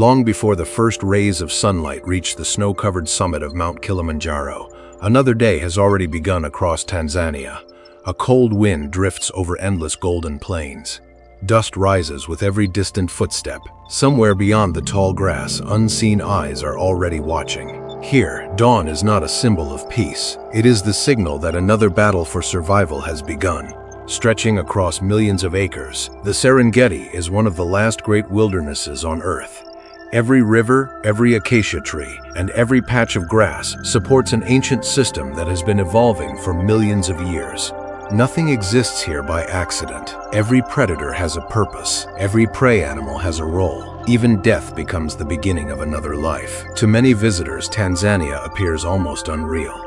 Long before the first rays of sunlight reach the snow-covered summit of Mount Kilimanjaro, another day has already begun across Tanzania. A cold wind drifts over endless golden plains. Dust rises with every distant footstep. Somewhere beyond the tall grass, unseen eyes are already watching. Here, dawn is not a symbol of peace. It is the signal that another battle for survival has begun. Stretching across millions of acres, the Serengeti is one of the last great wildernesses on Earth. Every river, every acacia tree, and every patch of grass supports an ancient system that has been evolving for millions of years. Nothing exists here by accident. Every predator has a purpose. Every prey animal has a role. Even death becomes the beginning of another life. To many visitors, Tanzania appears almost unreal.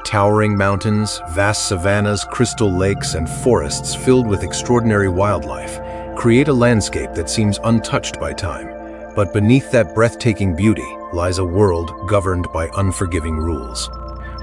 Towering mountains, vast savannas, crystal lakes, and forests filled with extraordinary wildlife create a landscape that seems untouched by time. But beneath that breathtaking beauty lies a world governed by unforgiving rules.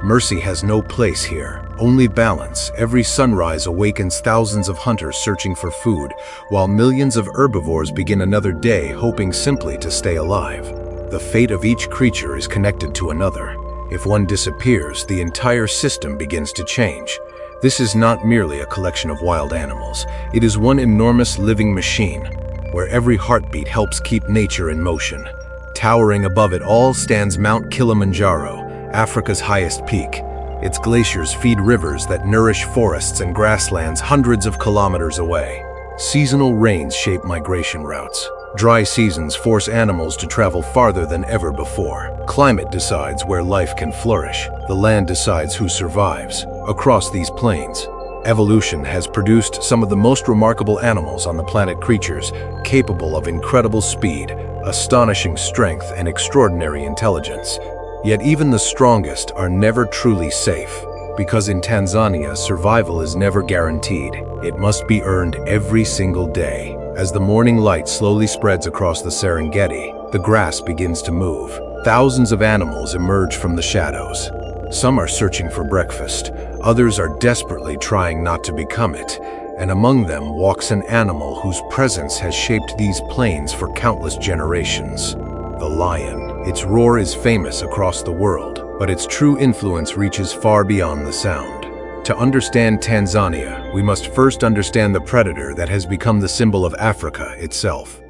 Mercy has no place here, only balance. Every sunrise awakens thousands of hunters searching for food, while millions of herbivores begin another day hoping simply to stay alive. The fate of each creature is connected to another. If one disappears, the entire system begins to change. This is not merely a collection of wild animals. It is one enormous living machine, where every heartbeat helps keep nature in motion. Towering above it all stands Mount Kilimanjaro, Africa's highest peak. Its glaciers feed rivers that nourish forests and grasslands hundreds of kilometers away. Seasonal rains shape migration routes. Dry seasons force animals to travel farther than ever before. Climate decides where life can flourish. The land decides who survives. Across these plains, evolution has produced some of the most remarkable animals on the planet, creatures capable of incredible speed, astonishing strength, and extraordinary intelligence. Yet even the strongest are never truly safe, because in Tanzania, survival is never guaranteed. It must be earned every single day. As the morning light slowly spreads across the Serengeti, the grass begins to move. Thousands of animals emerge from the shadows. Some are searching for breakfast, others are desperately trying not to become it, and among them walks an animal whose presence has shaped these plains for countless generations: the lion. Its roar is famous across the world, but its true influence reaches far beyond the sound. To understand Tanzania, we must first understand the predator that has become the symbol of Africa itself.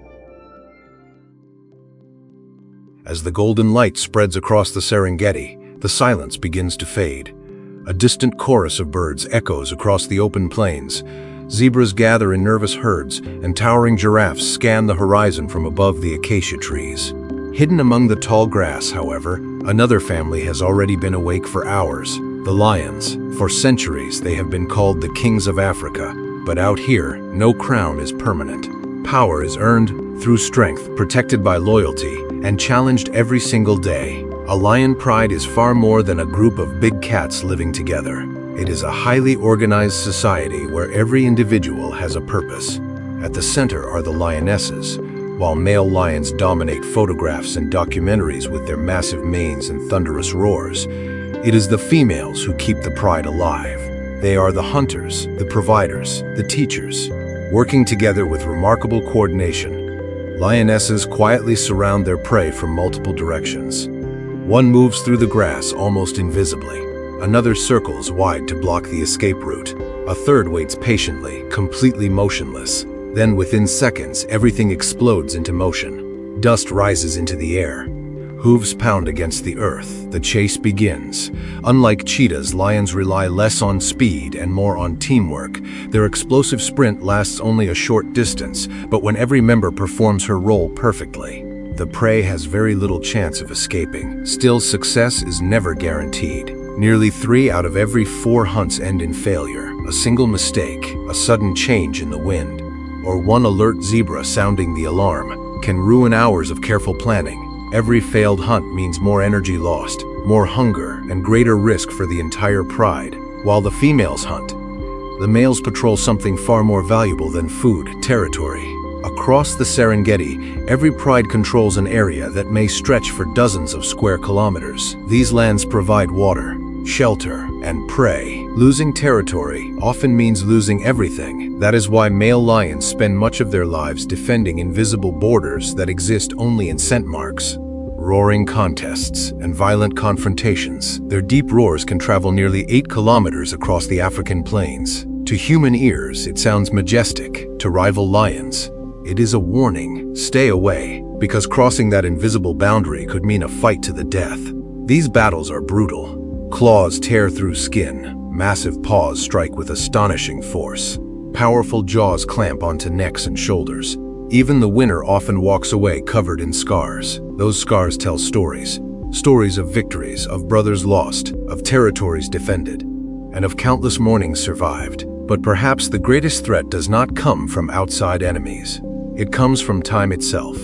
As the golden light spreads across the Serengeti, the silence begins to fade. A distant chorus of birds echoes across the open plains. Zebras gather in nervous herds, and towering giraffes scan the horizon from above the acacia trees. Hidden among the tall grass, however, another family has already been awake for hours: the lions. For centuries, they have been called the kings of Africa. But out here, no crown is permanent. Power is earned through strength, protected by loyalty, and challenged every single day. A lion pride is far more than a group of big cats living together. It is a highly organized society where every individual has a purpose. At the center are the lionesses. While male lions dominate photographs and documentaries with their massive manes and thunderous roars, it is the females who keep the pride alive. They are the hunters, the providers, the teachers. Working together with remarkable coordination, lionesses quietly surround their prey from multiple directions. One moves through the grass almost invisibly. Another circles wide to block the escape route. A third waits patiently, completely motionless. Then within seconds, everything explodes into motion. Dust rises into the air. Hooves pound against the earth. The chase begins. Unlike cheetahs, lions rely less on speed and more on teamwork. Their explosive sprint lasts only a short distance, but when every member performs her role perfectly, the prey has very little chance of escaping. Still, success is never guaranteed. Nearly 3 out of every 4 hunts end in failure. A single mistake, a sudden change in the wind, or one alert zebra sounding the alarm can ruin hours of careful planning. Every failed hunt means more energy lost, more hunger, and greater risk for the entire pride. While the females hunt, the males patrol something far more valuable than food: territory. Across the Serengeti, every pride controls an area that may stretch for dozens of square kilometers. These lands provide water, shelter, and prey. Losing territory often means losing everything. That is why male lions spend much of their lives defending invisible borders that exist only in scent marks. Roaring contests and violent confrontations. Their deep roars can travel nearly 8 kilometers across the African plains. To human ears, it sounds majestic. To rival lions, it is a warning. Stay away, because crossing that invisible boundary could mean a fight to the death. These battles are brutal. Claws tear through skin. Massive paws strike with astonishing force. Powerful jaws clamp onto necks and shoulders. Even the winner often walks away covered in scars. Those scars tell stories. Stories of victories, of brothers lost, of territories defended, and of countless mornings survived. But perhaps the greatest threat does not come from outside enemies. It comes from time itself.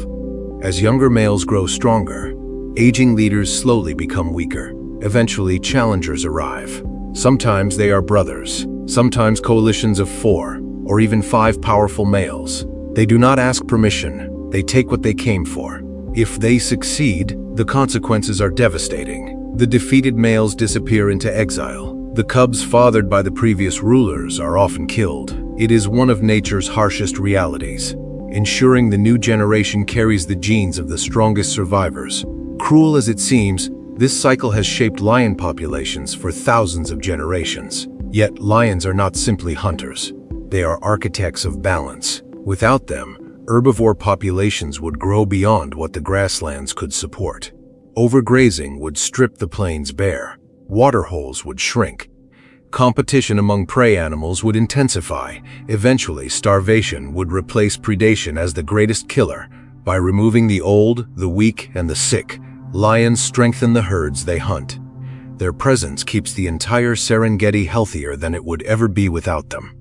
As younger males grow stronger, aging leaders slowly become weaker. Eventually, challengers arrive. Sometimes they are brothers, sometimes coalitions of 4, or even 5 powerful males. They do not ask permission, they take what they came for. If they succeed, the consequences are devastating. The defeated males disappear into exile. The cubs fathered by the previous rulers are often killed. It is one of nature's harshest realities, ensuring the new generation carries the genes of the strongest survivors. Cruel as it seems, this cycle has shaped lion populations for thousands of generations. Yet lions are not simply hunters. They are architects of balance. Without them, herbivore populations would grow beyond what the grasslands could support. Overgrazing would strip the plains bare. Waterholes would shrink. Competition among prey animals would intensify. Eventually, starvation would replace predation as the greatest killer. By removing the old, the weak, and the sick, lions strengthen the herds they hunt. Their presence keeps the entire Serengeti healthier than it would ever be without them.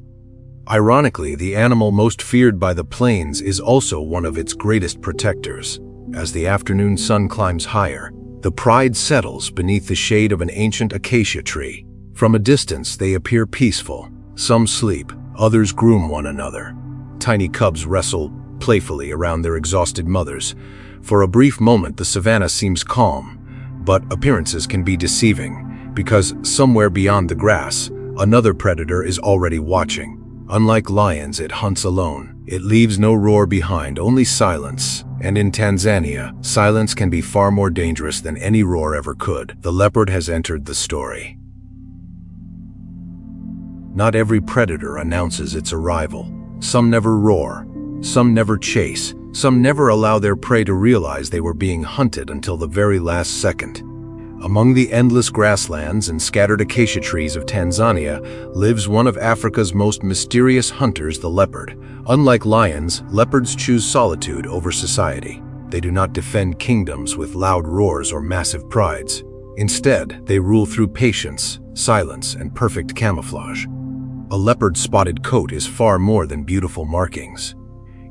Ironically, the animal most feared by the plains is also one of its greatest protectors. As the afternoon sun climbs higher, the pride settles beneath the shade of an ancient acacia tree. From a distance, they appear peaceful. Some sleep, others groom one another. Tiny cubs wrestle playfully around their exhausted mothers. For a brief moment, the savanna seems calm, but appearances can be deceiving, because somewhere beyond the grass, another predator is already watching. Unlike lions, it hunts alone. It leaves no roar behind, only silence. And in Tanzania, silence can be far more dangerous than any roar ever could. The leopard has entered the story. Not every predator announces its arrival. Some never roar. Some never chase. Some never allow their prey to realize they were being hunted until the very last second. Among the endless grasslands and scattered acacia trees of Tanzania lives one of Africa's most mysterious hunters, the leopard. Unlike lions, leopards choose solitude over society. They do not defend kingdoms with loud roars or massive prides. Instead, they rule through patience, silence, and perfect camouflage. A leopard's spotted coat is far more than beautiful markings.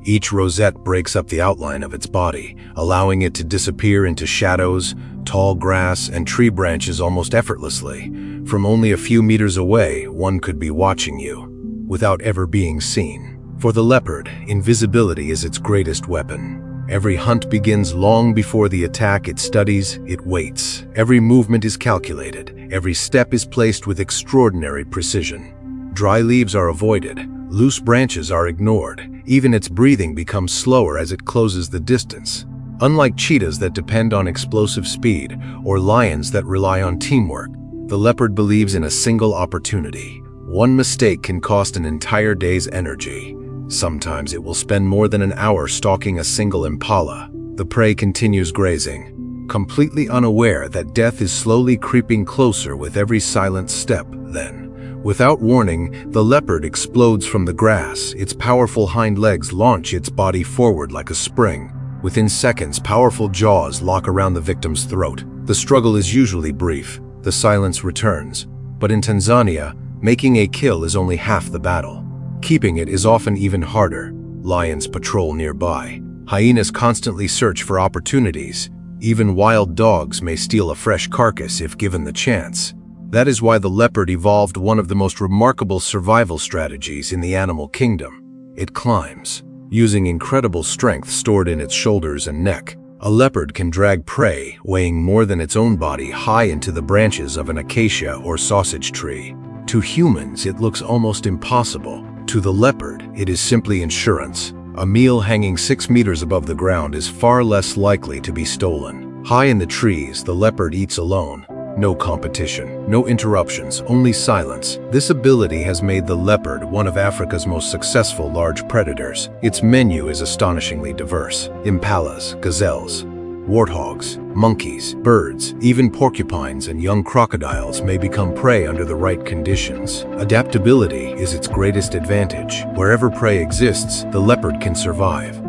Each rosette breaks up the outline of its body, allowing it to disappear into shadows, tall grass, and tree branches almost effortlessly. From only a few meters away, one could be watching you, without ever being seen. For the leopard, invisibility is its greatest weapon. Every hunt begins long before the attack. It studies, it waits. Every movement is calculated. Every step is placed with extraordinary precision. Dry leaves are avoided. Loose branches are ignored. Even its breathing becomes slower as it closes the distance. Unlike cheetahs that depend on explosive speed, or lions that rely on teamwork, the leopard believes in a single opportunity. One mistake can cost an entire day's energy. Sometimes it will spend more than an hour stalking a single impala. The prey continues grazing, completely unaware that death is slowly creeping closer with every silent step. Then, without warning, the leopard explodes from the grass. Its powerful hind legs launch its body forward like a spring. Within seconds, powerful jaws lock around the victim's throat. The struggle is usually brief. The silence returns. But in Tanzania, making a kill is only half the battle. Keeping it is often even harder. Lions patrol nearby. Hyenas constantly search for opportunities. Even wild dogs may steal a fresh carcass if given the chance. That is why the leopard evolved one of the most remarkable survival strategies in the animal kingdom. It climbs. Using incredible strength stored in its shoulders and neck, a leopard can drag prey weighing more than its own body high into the branches of an acacia or sausage tree. To To humans, it looks almost impossible. To the leopard, it is simply insurance. A meal hanging 6 meters above the ground is far less likely to be stolen. High in the trees, the leopard eats alone. No competition, no interruptions, only silence. This ability has made the leopard one of Africa's most successful large predators. Its menu is astonishingly diverse. Impalas, gazelles, warthogs, monkeys, birds, even porcupines and young crocodiles may become prey under the right conditions. Adaptability is its greatest advantage. Wherever prey exists, the leopard can survive.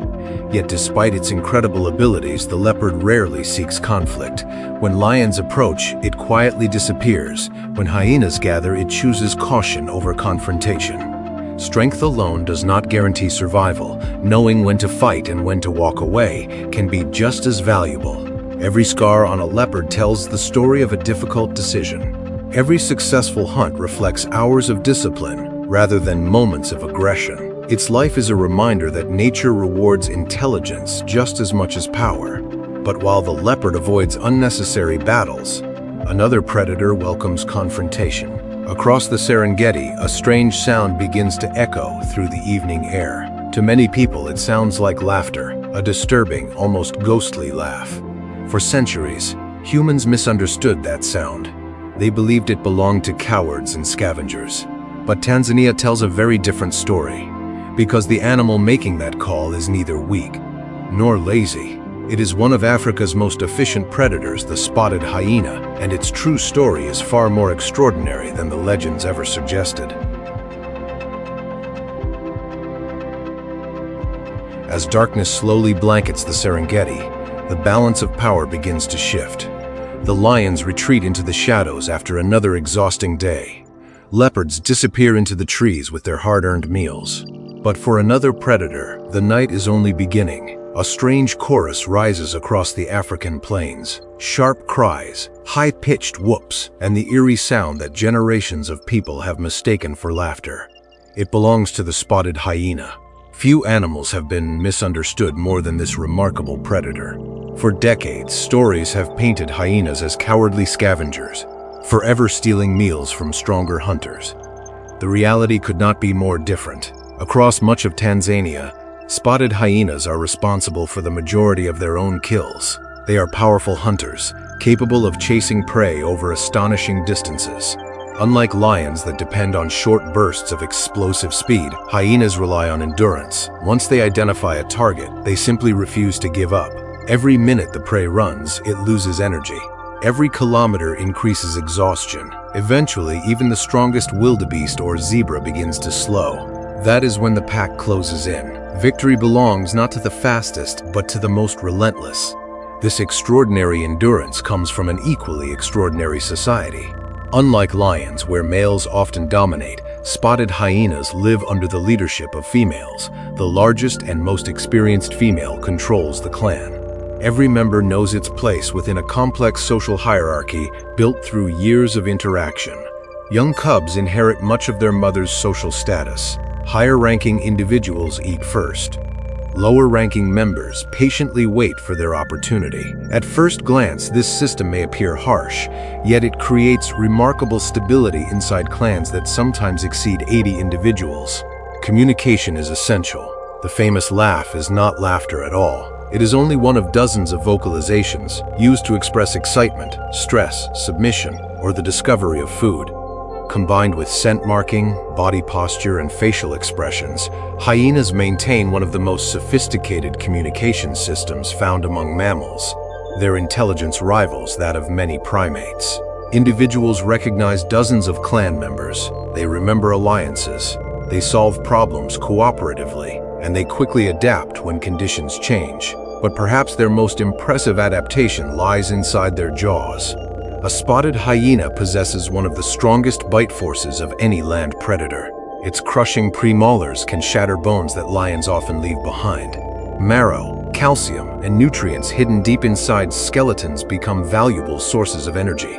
Yet despite its incredible abilities, the leopard rarely seeks conflict. When lions approach, it quietly disappears. When hyenas gather, it chooses caution over confrontation. Strength alone does not guarantee survival. Knowing when to fight and when to walk away can be just as valuable. Every scar on a leopard tells the story of a difficult decision. Every successful hunt reflects hours of discipline rather than moments of aggression. Its life is a reminder that nature rewards intelligence just as much as power. But while the leopard avoids unnecessary battles, another predator welcomes confrontation. Across the Serengeti, a strange sound begins to echo through the evening air. To many people, it sounds like laughter, a disturbing, almost ghostly laugh. For centuries, humans misunderstood that sound. They believed it belonged to cowards and scavengers. But Tanzania tells a very different story. Because the animal making that call is neither weak nor lazy. It is one of Africa's most efficient predators, the spotted hyena, and its true story is far more extraordinary than the legends ever suggested. As darkness slowly blankets the Serengeti, the balance of power begins to shift. The lions retreat into the shadows after another exhausting day. Leopards disappear into the trees with their hard-earned meals. But for another predator, the night is only beginning. A strange chorus rises across the African plains. Sharp cries, high-pitched whoops, and the eerie sound that generations of people have mistaken for laughter. It belongs to the spotted hyena. Few animals have been misunderstood more than this remarkable predator. For decades, stories have painted hyenas as cowardly scavengers, forever stealing meals from stronger hunters. The reality could not be more different. Across much of Tanzania, spotted hyenas are responsible for the majority of their own kills. They are powerful hunters, capable of chasing prey over astonishing distances. Unlike lions that depend on short bursts of explosive speed, hyenas rely on endurance. Once they identify a target, they simply refuse to give up. Every minute the prey runs, it loses energy. Every kilometer increases exhaustion. Eventually, even the strongest wildebeest or zebra begins to slow. That is when the pack closes in. Victory belongs not to the fastest, but to the most relentless. This extraordinary endurance comes from an equally extraordinary society. Unlike lions, where males often dominate, spotted hyenas live under the leadership of females. The largest and most experienced female controls the clan. Every member knows its place within a complex social hierarchy built through years of interaction. Young cubs inherit much of their mother's social status. Higher-ranking individuals eat first. Lower-ranking members patiently wait for their opportunity. At first glance, this system may appear harsh, yet it creates remarkable stability inside clans that sometimes exceed 80 individuals. Communication is essential. The famous laugh is not laughter at all. It is only one of dozens of vocalizations used to express excitement, stress, submission, or the discovery of food. Combined with scent marking, body posture, and facial expressions, hyenas maintain one of the most sophisticated communication systems found among mammals. Their intelligence rivals that of many primates. Individuals recognize dozens of clan members. They remember alliances. They solve problems cooperatively, and they quickly adapt when conditions change. But perhaps their most impressive adaptation lies inside their jaws. A spotted hyena possesses one of the strongest bite forces of any land predator. Its crushing premolars can shatter bones that lions often leave behind. Marrow, calcium, and nutrients hidden deep inside skeletons become valuable sources of energy.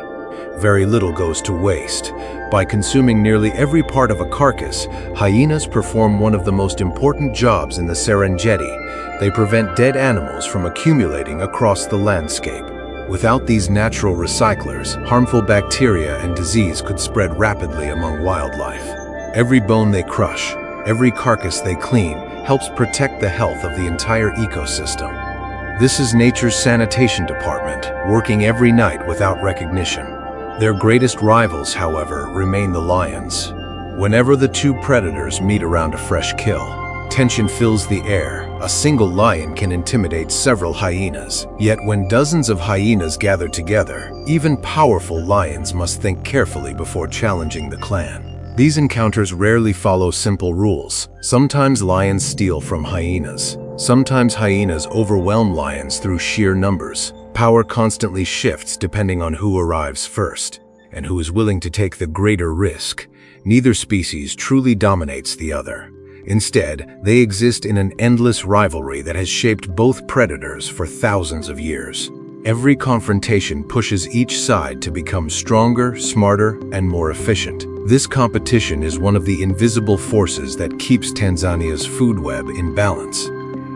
Very little goes to waste. By consuming nearly every part of a carcass, hyenas perform one of the most important jobs in the Serengeti. They prevent dead animals from accumulating across the landscape. Without these natural recyclers, harmful bacteria and disease could spread rapidly among wildlife. Every bone they crush, every carcass they clean, helps protect the health of the entire ecosystem. This is nature's sanitation department, working every night without recognition. Their greatest rivals, however, remain the lions. Whenever the two predators meet around a fresh kill, tension fills the air. A single lion can intimidate several hyenas. Yet when dozens of hyenas gather together, even powerful lions must think carefully before challenging the clan. These encounters rarely follow simple rules. Sometimes lions steal from hyenas. Sometimes hyenas overwhelm lions through sheer numbers. Power constantly shifts depending on who arrives first, and who is willing to take the greater risk. Neither species truly dominates the other. Instead, they exist in an endless rivalry that has shaped both predators for thousands of years. Every confrontation pushes each side to become stronger, smarter, and more efficient. This competition is one of the invisible forces that keeps Tanzania's food web in balance.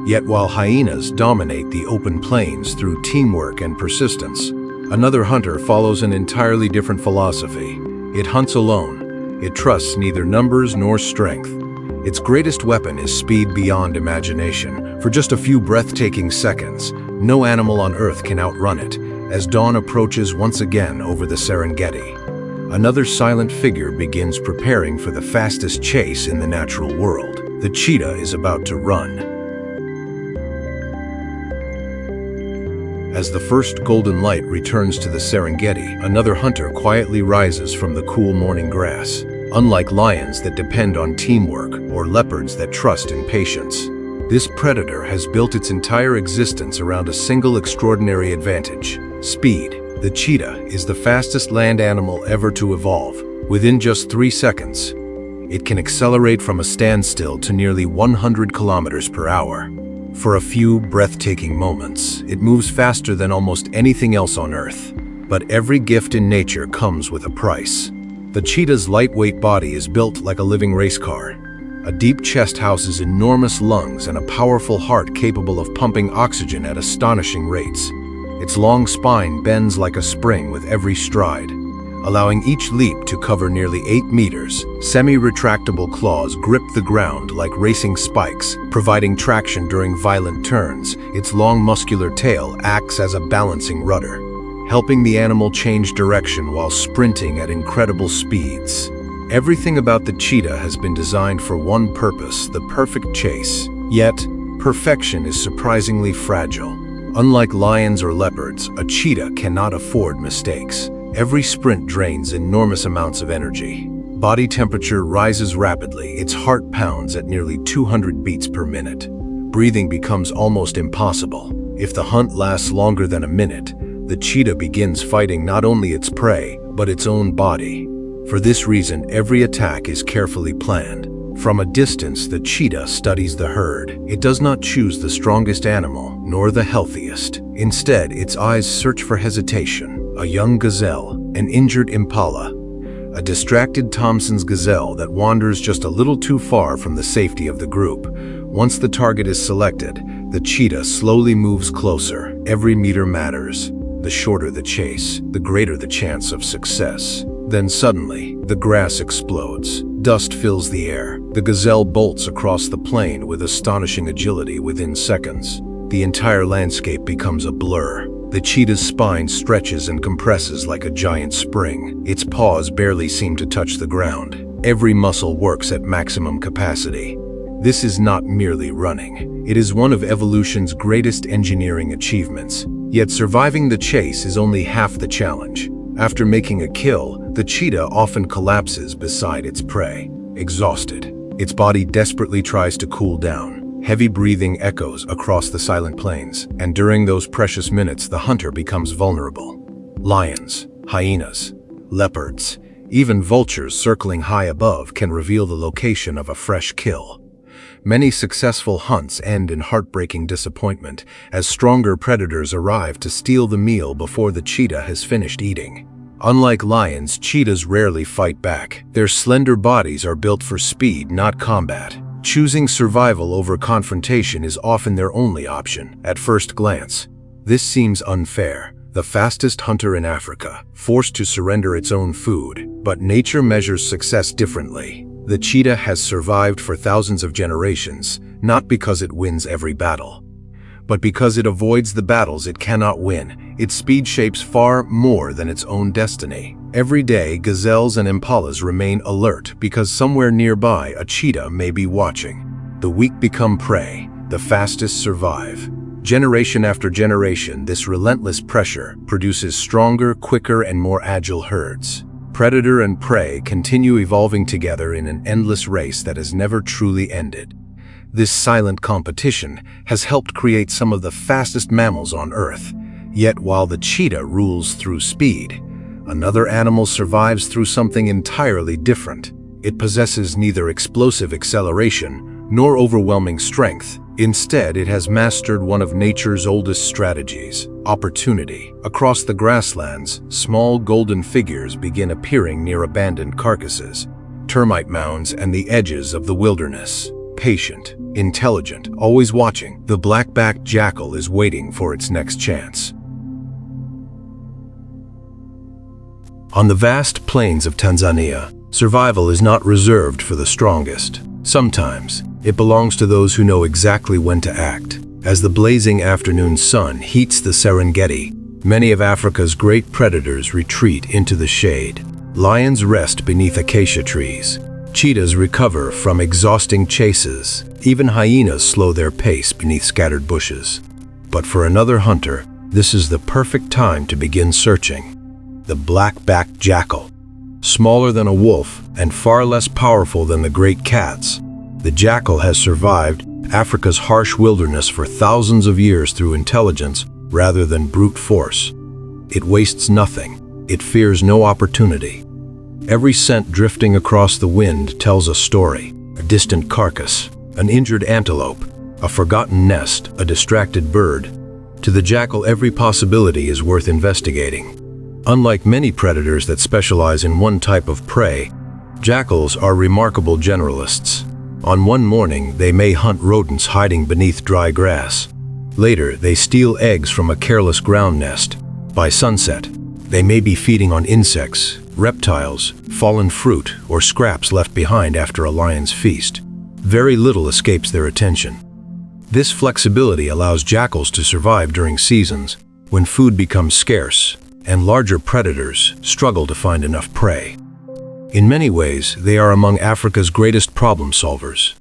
Yet while hyenas dominate the open plains through teamwork and persistence, another hunter follows an entirely different philosophy. It hunts alone. It trusts neither numbers nor strength. Its greatest weapon is speed beyond imagination. For just a few breathtaking seconds, no animal on Earth can outrun it, as dawn approaches once again over the Serengeti. Another silent figure begins preparing for the fastest chase in the natural world. The cheetah is about to run. As the first golden light returns to the Serengeti, another hunter quietly rises from the cool morning grass. Unlike lions that depend on teamwork or leopards that trust in patience, this predator has built its entire existence around a single extraordinary advantage: speed. The cheetah is the fastest land animal ever to evolve. Within just 3 seconds, it can accelerate from a standstill to nearly 100 kilometers per hour. For a few breathtaking moments, it moves faster than almost anything else on Earth. But every gift in nature comes with a price. The cheetah's lightweight body is built like a living race car. A deep chest houses enormous lungs and a powerful heart capable of pumping oxygen at astonishing rates. Its long spine bends like a spring with every stride, allowing each leap to cover nearly 8 meters. Semi-retractable claws grip the ground like racing spikes, providing traction during violent turns. Its long muscular tail acts as a balancing rudder, helping the animal change direction while sprinting at incredible speeds. Everything about the cheetah has been designed for one purpose: the perfect chase. Yet, perfection is surprisingly fragile. Unlike lions or leopards, a cheetah cannot afford mistakes. Every sprint drains enormous amounts of energy. Body temperature rises rapidly. Its heart pounds at nearly 200 beats per minute. Breathing becomes almost impossible. If the hunt lasts longer than a minute, the cheetah begins fighting not only its prey, but its own body. For this reason, every attack is carefully planned. From a distance, the cheetah studies the herd. It does not choose the strongest animal, nor the healthiest. Instead, its eyes search for hesitation: a young gazelle, an injured impala, a distracted Thompson's gazelle that wanders just a little too far from the safety of the group. Once the target is selected, the cheetah slowly moves closer. Every meter matters. The shorter the chase, the greater the chance of success. Then suddenly, the grass explodes. Dust fills the air. The gazelle bolts across the plain with astonishing agility within seconds. The entire landscape becomes a blur. The cheetah's spine stretches and compresses like a giant spring. Its paws barely seem to touch the ground. Every muscle works at maximum capacity. This is not merely running. It is one of evolution's greatest engineering achievements. Yet surviving the chase is only half the challenge. After making a kill, the cheetah often collapses beside its prey, exhausted. Its body desperately tries to cool down. Heavy breathing echoes across the silent plains, and during those precious minutes, the hunter becomes vulnerable. Lions, hyenas, leopards, even vultures circling high above can reveal the location of a fresh kill. Many successful hunts end in heartbreaking disappointment as stronger predators arrive to steal the meal before the cheetah has finished eating. Unlike lions, cheetahs rarely fight back. Their slender bodies are built for speed, not combat. Choosing survival over confrontation is often their only option. At first glance, this seems unfair. the fastest hunter in Africa, forced to surrender its own food. But nature measures success differently. The cheetah has survived for thousands of generations, not because it wins every battle, but because it avoids the battles it cannot win. Its speed shapes far more than its own destiny. Every day, gazelles and impalas remain alert because somewhere nearby a cheetah may be watching. The weak become prey, the fastest survive. Generation after generation, this relentless pressure produces stronger, quicker, and more agile herds. Predator and prey continue evolving together in an endless race that has never truly ended. This silent competition has helped create some of the fastest mammals on Earth. Yet while the cheetah rules through speed, another animal survives through something entirely different. It possesses neither explosive acceleration nor overwhelming strength. Instead, it has mastered one of nature's oldest strategies: opportunity. Across the grasslands, small golden figures begin appearing near abandoned carcasses, termite mounds, and the edges of the wilderness. Patient, intelligent, always watching, the black-backed jackal is waiting for its next chance. On the vast plains of Tanzania, survival is not reserved for the strongest. Sometimes, it belongs to those who know exactly when to act. As the blazing afternoon sun heats the Serengeti, many of Africa's great predators retreat into the shade. Lions rest beneath acacia trees. Cheetahs recover from exhausting chases. Even hyenas slow their pace beneath scattered bushes. But for another hunter, this is the perfect time to begin searching. The black-backed jackal. Smaller than a wolf and far less powerful than the great cats, the jackal has survived Africa's harsh wilderness for thousands of years through intelligence rather than brute force. It wastes nothing. It fears no opportunity. Every scent drifting across the wind tells a story: a distant carcass, an injured antelope, a forgotten nest, a distracted bird. To the jackal, every possibility is worth investigating. Unlike many predators that specialize in one type of prey, jackals are remarkable generalists. On one morning, they may hunt rodents hiding beneath dry grass. Later, they steal eggs from a careless ground nest. By sunset, they may be feeding on insects, reptiles, fallen fruit, or scraps left behind after a lion's feast. Very little escapes their attention. This flexibility allows jackals to survive during seasons when food becomes scarce and larger predators struggle to find enough prey. In many ways, they are among Africa's greatest problem solvers.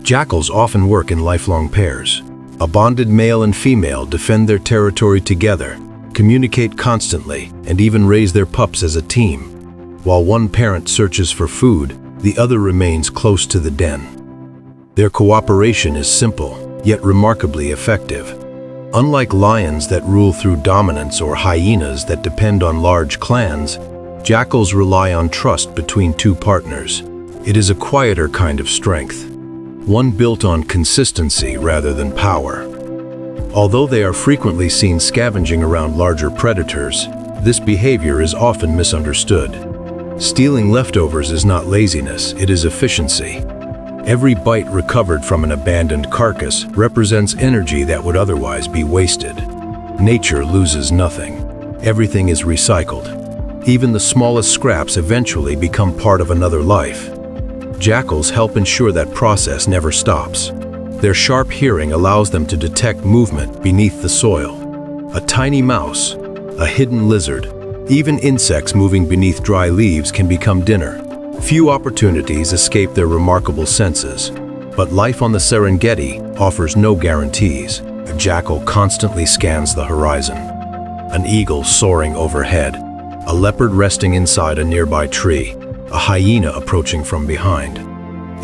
Jackals often work in lifelong pairs. A bonded male and female defend their territory together, communicate constantly, and even raise their pups as a team. While one parent searches for food, the other remains close to the den. Their cooperation is simple, yet remarkably effective. Unlike lions that rule through dominance or hyenas that depend on large clans, jackals rely on trust between two partners. It is a quieter kind of strength, one built on consistency rather than power. Although they are frequently seen scavenging around larger predators, this behavior is often misunderstood. Stealing leftovers is not laziness, it is efficiency. Every bite recovered from an abandoned carcass represents energy that would otherwise be wasted. Nature loses nothing. Everything is recycled. Even the smallest scraps eventually become part of another life. Jackals help ensure that process never stops. Their sharp hearing allows them to detect movement beneath the soil. A tiny mouse, a hidden lizard, even insects moving beneath dry leaves can become dinner. Few opportunities escape their remarkable senses, but life on the Serengeti offers no guarantees. A jackal constantly scans the horizon. An eagle soaring overhead, a leopard resting inside a nearby tree, a hyena approaching from behind.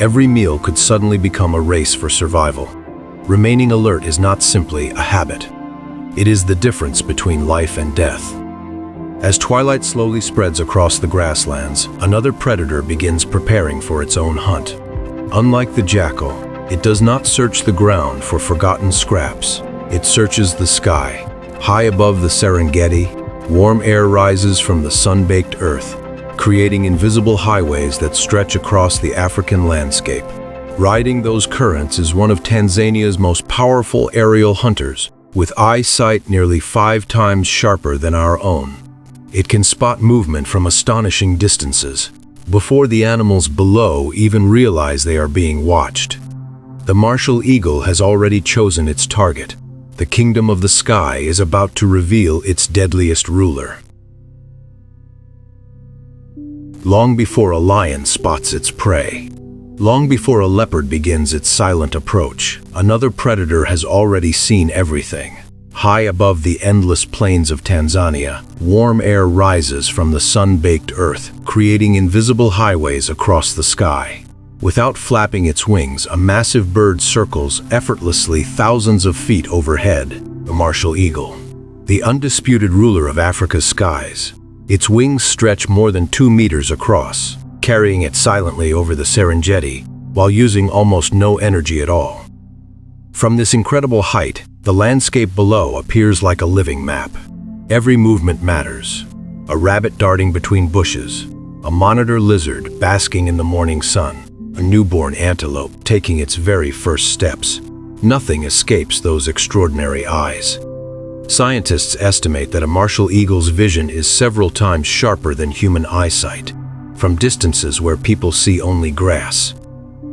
Every meal could suddenly become a race for survival. Remaining alert is not simply a habit. It is the difference between life and death. As twilight slowly spreads across the grasslands, another predator begins preparing for its own hunt. Unlike the jackal, it does not search the ground for forgotten scraps. It searches the sky. High above the Serengeti, warm air rises from the sun-baked earth, creating invisible highways that stretch across the African landscape. Riding those currents is one of Tanzania's most powerful aerial hunters, with eyesight nearly 5 times sharper than our own. It can spot movement from astonishing distances, before the animals below even realize they are being watched. The martial eagle has already chosen its target. The kingdom of the sky is about to reveal its deadliest ruler. Long before a lion spots its prey, long before a leopard begins its silent approach, another predator has already seen everything. High above the endless plains of Tanzania, warm air rises from the sun-baked earth, creating invisible highways across the sky. Without flapping its wings, a massive bird circles effortlessly thousands of feet overhead, the martial eagle, the undisputed ruler of Africa's skies. Its wings stretch more than 2 meters across, carrying it silently over the Serengeti, while using almost no energy at all. From this incredible height, the landscape below appears like a living map. Every movement matters. A rabbit darting between bushes, a monitor lizard basking in the morning sun, a newborn antelope taking its very first steps. Nothing escapes those extraordinary eyes. Scientists estimate that a martial eagle's vision is several times sharper than human eyesight, from distances where people see only grass.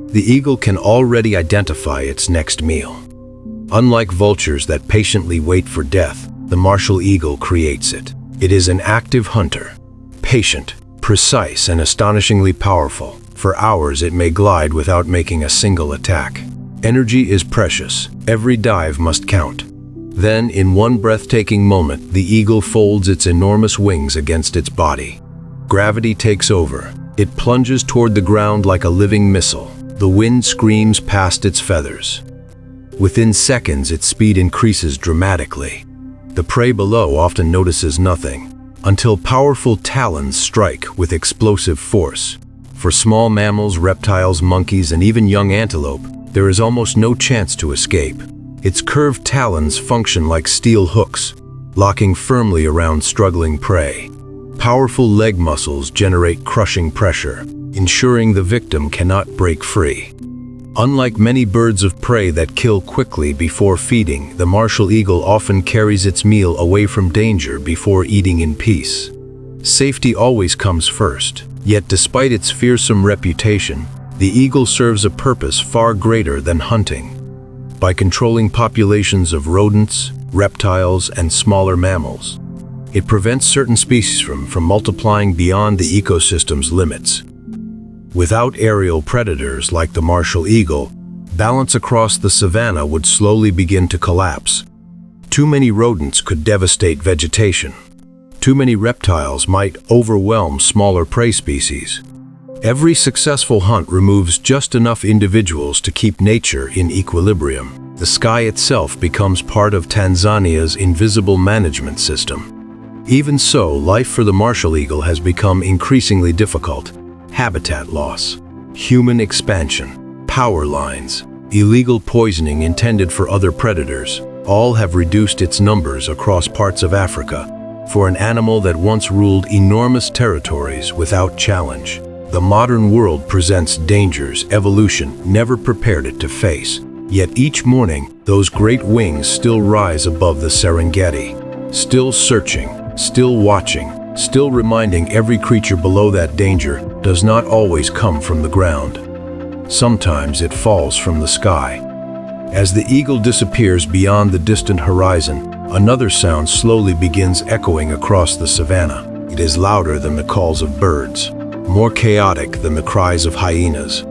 The eagle can already identify its next meal. Unlike vultures that patiently wait for death, the martial eagle creates it. It is an active hunter, patient, precise, and astonishingly powerful. For hours it may glide without making a single attack. Energy is precious. Every dive must count. Then, in one breathtaking moment, the eagle folds its enormous wings against its body. Gravity takes over. It plunges toward the ground like a living missile. The wind screams past its feathers. Within seconds, its speed increases dramatically. The prey below often notices nothing, until powerful talons strike with explosive force. For small mammals, reptiles, monkeys, and even young antelope, there is almost no chance to escape. Its curved talons function like steel hooks, locking firmly around struggling prey. Powerful leg muscles generate crushing pressure, ensuring the victim cannot break free. Unlike many birds of prey that kill quickly before feeding, the martial eagle often carries its meal away from danger before eating in peace. Safety always comes first, yet despite its fearsome reputation, the eagle serves a purpose far greater than hunting. By controlling populations of rodents, reptiles, and smaller mammals, it prevents certain species from multiplying beyond the ecosystem's limits. Without aerial predators like the martial eagle, balance across the savanna would slowly begin to collapse. Too many rodents could devastate vegetation. Too many reptiles might overwhelm smaller prey species. Every successful hunt removes just enough individuals to keep nature in equilibrium. The sky itself becomes part of Tanzania's invisible management system. Even so, life for the martial eagle has become increasingly difficult. Habitat loss, human expansion, power lines, illegal poisoning intended for other predators, all have reduced its numbers across parts of Africa. For an animal that once ruled enormous territories without challenge, the modern world presents dangers evolution never prepared it to face. Yet each morning, those great wings still rise above the Serengeti, still searching, still watching, still reminding every creature below that danger does not always come from the ground. Sometimes it falls from the sky. As the eagle disappears beyond the distant horizon, another sound slowly begins echoing across the savanna. It is louder than the calls of birds, more chaotic than the cries of hyenas.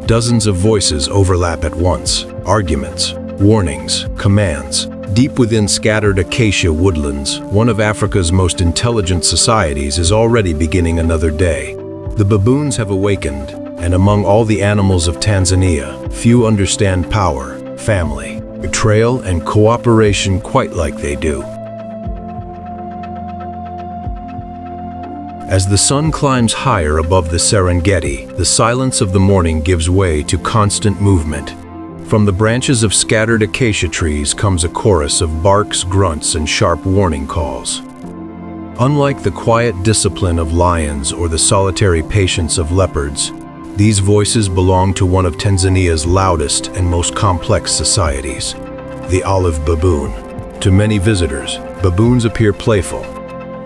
Dozens of voices overlap at once, arguments, warnings, commands. Deep within scattered acacia woodlands, one of Africa's most intelligent societies is already beginning another day. The baboons have awakened, and among all the animals of Tanzania, few understand power, family, betrayal, and cooperation quite like they do. As the sun climbs higher above the Serengeti, the silence of the morning gives way to constant movement. From the branches of scattered acacia trees comes a chorus of barks, grunts, and sharp warning calls. Unlike the quiet discipline of lions or the solitary patience of leopards, these voices belong to one of Tanzania's loudest and most complex societies, the olive baboon. To many visitors, baboons appear playful,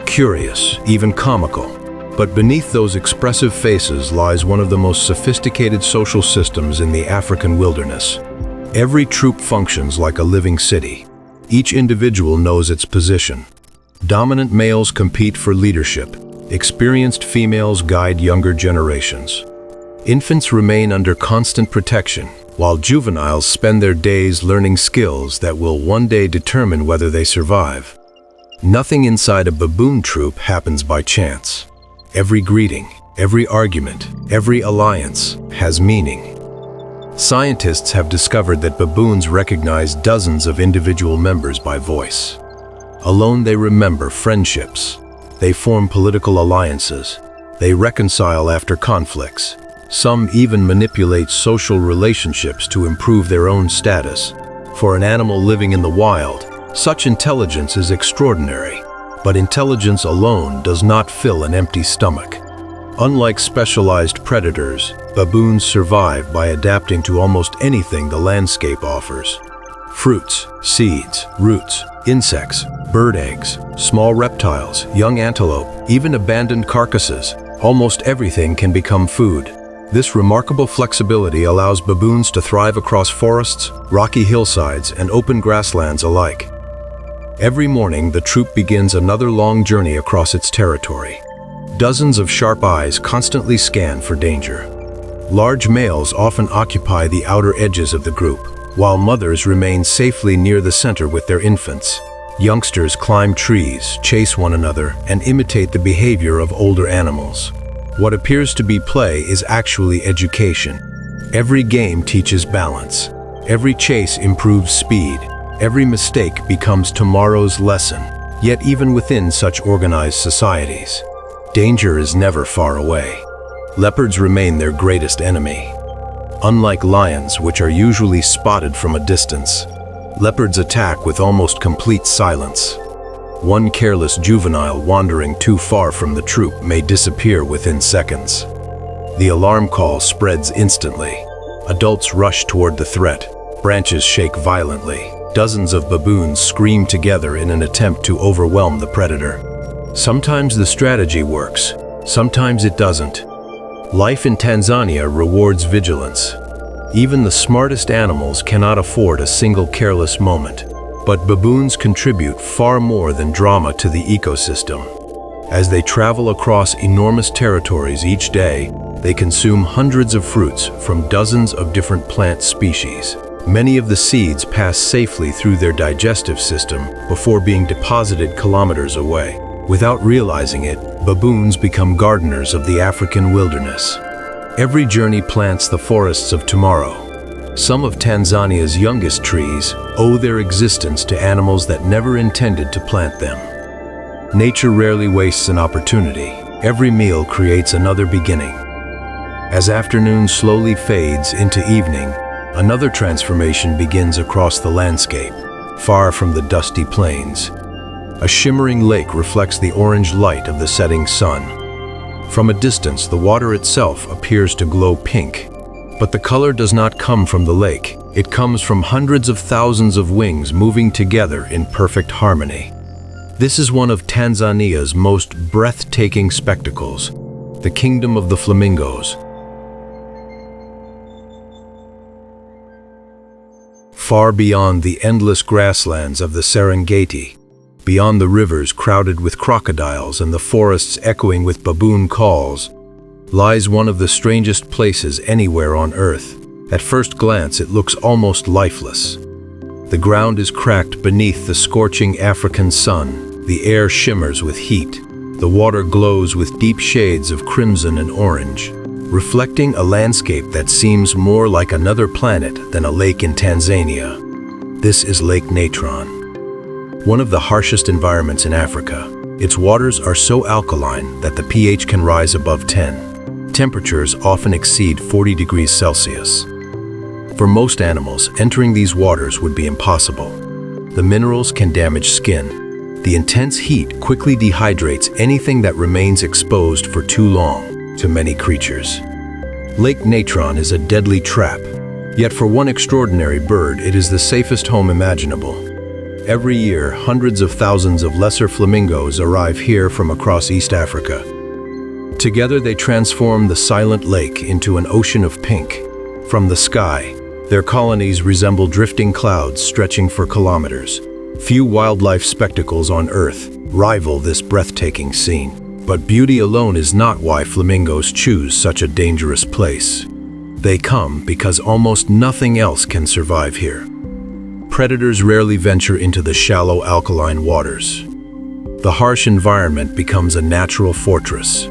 curious, even comical. But beneath those expressive faces lies one of the most sophisticated social systems in the African wilderness. Every troop functions like a living city. Each individual knows its position. Dominant males compete for leadership. Experienced females guide younger generations. Infants remain under constant protection, while juveniles spend their days learning skills that will one day determine whether they survive. Nothing inside a baboon troop happens by chance. Every greeting, every argument, every alliance has meaning. Scientists have discovered that baboons recognize dozens of individual members by voice. Alone they remember friendships. They form political alliances. They reconcile after conflicts. Some even manipulate social relationships to improve their own status. For an animal living in the wild, such intelligence is extraordinary. But intelligence alone does not fill an empty stomach. Unlike specialized predators, baboons survive by adapting to almost anything the landscape offers. Fruits, seeds, roots, insects, bird eggs, small reptiles, young antelope, even abandoned carcasses, almost everything can become food. This remarkable flexibility allows baboons to thrive across forests, rocky hillsides, and open grasslands alike. Every morning, the troop begins another long journey across its territory. Dozens of sharp eyes constantly scan for danger. Large males often occupy the outer edges of the group, while mothers remain safely near the center with their infants. Youngsters climb trees, chase one another, and imitate the behavior of older animals. What appears to be play is actually education. Every game teaches balance. Every chase improves speed. Every mistake becomes tomorrow's lesson. Yet even within such organized societies, danger is never far away. Leopards remain their greatest enemy. Unlike lions, which are usually spotted from a distance, leopards attack with almost complete silence. One careless juvenile wandering too far from the troop may disappear within seconds. The alarm call spreads instantly. Adults rush toward the threat. Branches shake violently. Dozens of baboons scream together in an attempt to overwhelm the predator. Sometimes the strategy works, sometimes it doesn't. Life in Tanzania rewards vigilance. Even the smartest animals cannot afford a single careless moment. But baboons contribute far more than drama to the ecosystem. As they travel across enormous territories each day, they consume hundreds of fruits from dozens of different plant species. Many of the seeds pass safely through their digestive system before being deposited kilometers away. Without realizing it, baboons become gardeners of the African wilderness. Every journey plants the forests of tomorrow. Some of Tanzania's youngest trees owe their existence to animals that never intended to plant them. Nature rarely wastes an opportunity. Every meal creates another beginning. As afternoon slowly fades into evening, another transformation begins across the landscape, far from the dusty plains. A shimmering lake reflects the orange light of the setting sun. From a distance, the water itself appears to glow pink. But the color does not come from the lake. It comes from hundreds of thousands of wings moving together in perfect harmony. This is one of Tanzania's most breathtaking spectacles, the kingdom of the flamingos. Far beyond the endless grasslands of the Serengeti, beyond the rivers crowded with crocodiles and the forests echoing with baboon calls, lies one of the strangest places anywhere on Earth. At first glance, it looks almost lifeless. The ground is cracked beneath the scorching African sun. The air shimmers with heat. The water glows with deep shades of crimson and orange, reflecting a landscape that seems more like another planet than a lake in Tanzania. This is Lake Natron, one of the harshest environments in Africa. Its waters are so alkaline that the pH can rise above 10. Temperatures often exceed 40 degrees Celsius. For most animals, entering these waters would be impossible. The minerals can damage skin. The intense heat quickly dehydrates anything that remains exposed for too long to many creatures. Lake Natron is a deadly trap, yet for one extraordinary bird, it is the safest home imaginable. Every year, hundreds of thousands of lesser flamingos arrive here from across East Africa. Together they transform the silent lake into an ocean of pink. From the sky, their colonies resemble drifting clouds stretching for kilometers. Few wildlife spectacles on Earth rival this breathtaking scene. But beauty alone is not why flamingos choose such a dangerous place. They come because almost nothing else can survive here. Predators rarely venture into the shallow alkaline waters. The harsh environment becomes a natural fortress.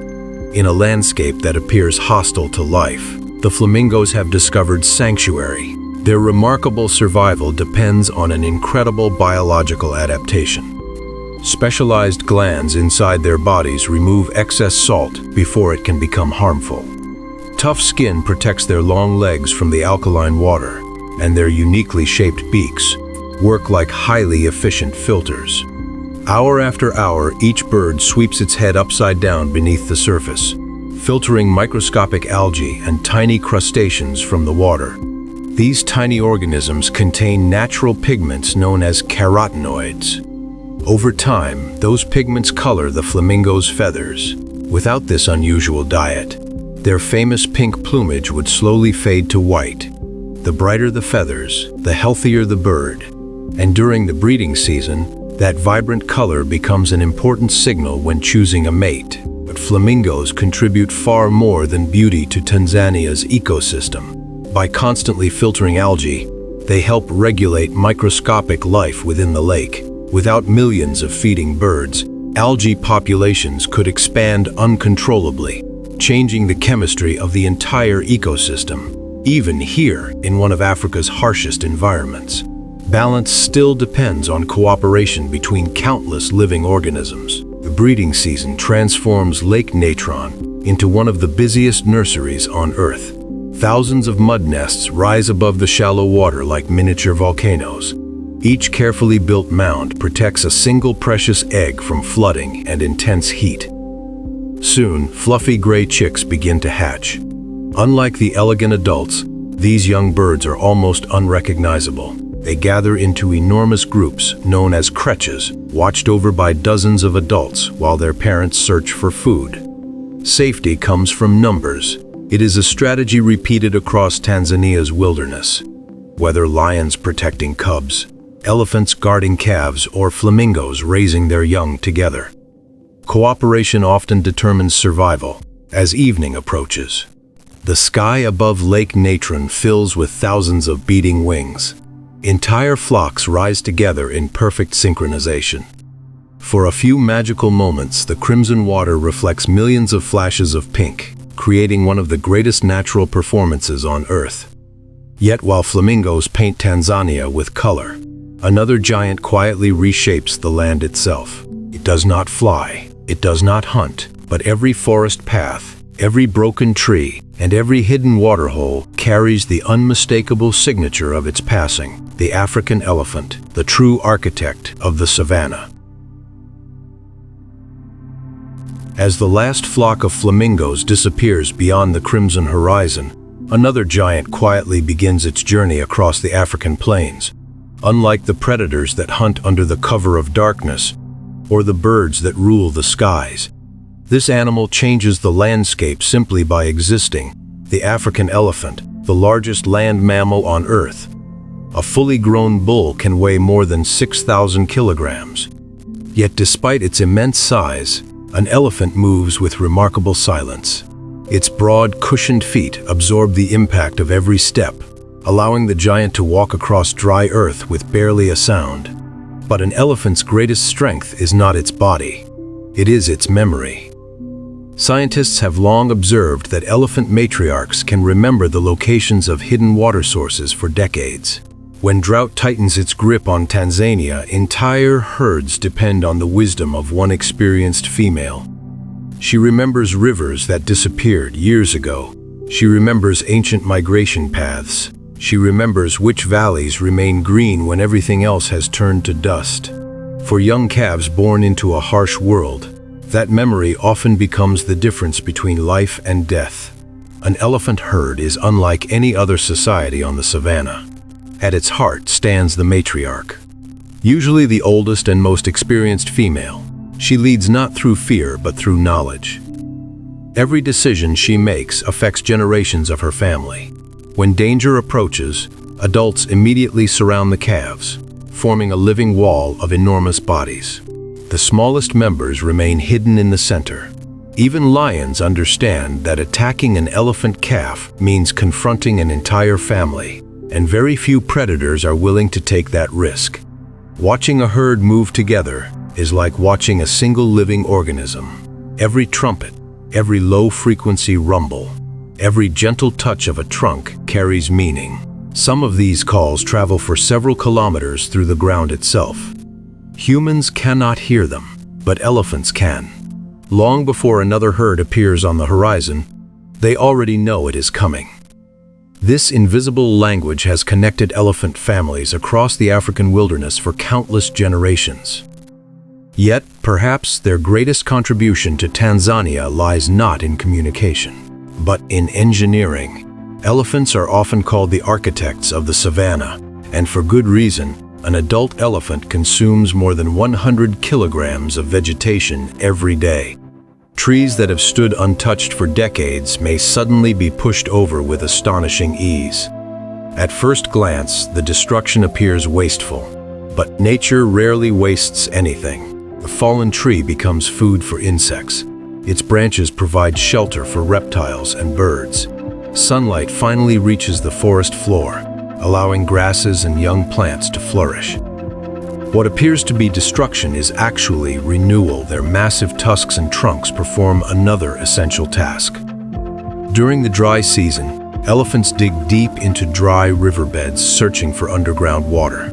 In a landscape that appears hostile to life, the flamingos have discovered sanctuary. Their remarkable survival depends on an incredible biological adaptation. Specialized glands inside their bodies remove excess salt before it can become harmful. Tough skin protects their long legs from the alkaline water, and their uniquely shaped beaks work like highly efficient filters. Hour after hour, each bird sweeps its head upside down beneath the surface, filtering microscopic algae and tiny crustaceans from the water. These tiny organisms contain natural pigments known as carotenoids. Over time, those pigments color the flamingo's feathers. Without this unusual diet, their famous pink plumage would slowly fade to white. The brighter the feathers, the healthier the bird. And during the breeding season, that vibrant color becomes an important signal when choosing a mate. But flamingos contribute far more than beauty to Tanzania's ecosystem. By constantly filtering algae, they help regulate microscopic life within the lake. Without millions of feeding birds, algae populations could expand uncontrollably, changing the chemistry of the entire ecosystem, even here in one of Africa's harshest environments. Balance still depends on cooperation between countless living organisms. The breeding season transforms Lake Natron into one of the busiest nurseries on Earth. Thousands of mud nests rise above the shallow water like miniature volcanoes. Each carefully built mound protects a single precious egg from flooding and intense heat. Soon, fluffy gray chicks begin to hatch. Unlike the elegant adults, these young birds are almost unrecognizable. They gather into enormous groups known as creches, watched over by dozens of adults while their parents search for food. Safety comes from numbers. It is a strategy repeated across Tanzania's wilderness. Whether lions protecting cubs, elephants guarding calves, or flamingos raising their young together. Cooperation often determines survival as evening approaches. The sky above Lake Natron fills with thousands of beating wings. Entire flocks rise together in perfect synchronization. For a few magical moments, the crimson water reflects millions of flashes of pink, creating one of the greatest natural performances on Earth. Yet while flamingos paint Tanzania with color, another giant quietly reshapes the land itself. It does not fly, it does not hunt, but every forest path, every broken tree, and every hidden waterhole carries the unmistakable signature of its passing, the African elephant, the true architect of the savanna. As the last flock of flamingos disappears beyond the crimson horizon, another giant quietly begins its journey across the African plains. Unlike the predators that hunt under the cover of darkness, or the birds that rule the skies, this animal changes the landscape simply by existing. The African elephant, the largest land mammal on Earth. A fully grown bull can weigh more than 6,000 kilograms. Yet despite its immense size, an elephant moves with remarkable silence. Its broad, cushioned feet absorb the impact of every step, allowing the giant to walk across dry earth with barely a sound. But an elephant's greatest strength is not its body. It is its memory. Scientists have long observed that elephant matriarchs can remember the locations of hidden water sources for decades. When drought tightens its grip on Tanzania, entire herds depend on the wisdom of one experienced female. She remembers rivers that disappeared years ago. She remembers ancient migration paths. She remembers which valleys remain green when everything else has turned to dust. For young calves born into a harsh world, that memory often becomes the difference between life and death. An elephant herd is unlike any other society on the savanna. At its heart stands the matriarch. usually the oldest and most experienced female. She leads not through fear, but through knowledge. Every decision she makes affects generations of her family. When danger approaches, adults immediately surround the calves, forming a living wall of enormous bodies. The smallest members remain hidden in the center. Even lions understand that attacking an elephant calf means confronting an entire family, and very few predators are willing to take that risk. Watching a herd move together is like watching a single living organism. Every trumpet, every low-frequency rumble, every gentle touch of a trunk carries meaning. Some of these calls travel for several kilometers through the ground itself. Humans cannot hear them, but elephants can. Long before another herd appears on the horizon, they already know it is coming. This invisible language has connected elephant families across the African wilderness for countless generations. Yet, perhaps their greatest contribution to Tanzania lies not in communication, but in engineering. Elephants are often called the architects of the savanna, and for good reason. An adult elephant consumes more than 100 kilograms of vegetation every day. Trees that have stood untouched for decades may suddenly be pushed over with astonishing ease. At first glance, the destruction appears wasteful, but nature rarely wastes anything. A fallen tree becomes food for insects. Its branches provide shelter for reptiles and birds. Sunlight finally reaches the forest floor, allowing grasses and young plants to flourish. What appears to be destruction is actually renewal. Their massive tusks and trunks perform another essential task. During the dry season, elephants dig deep into dry riverbeds searching for underground water.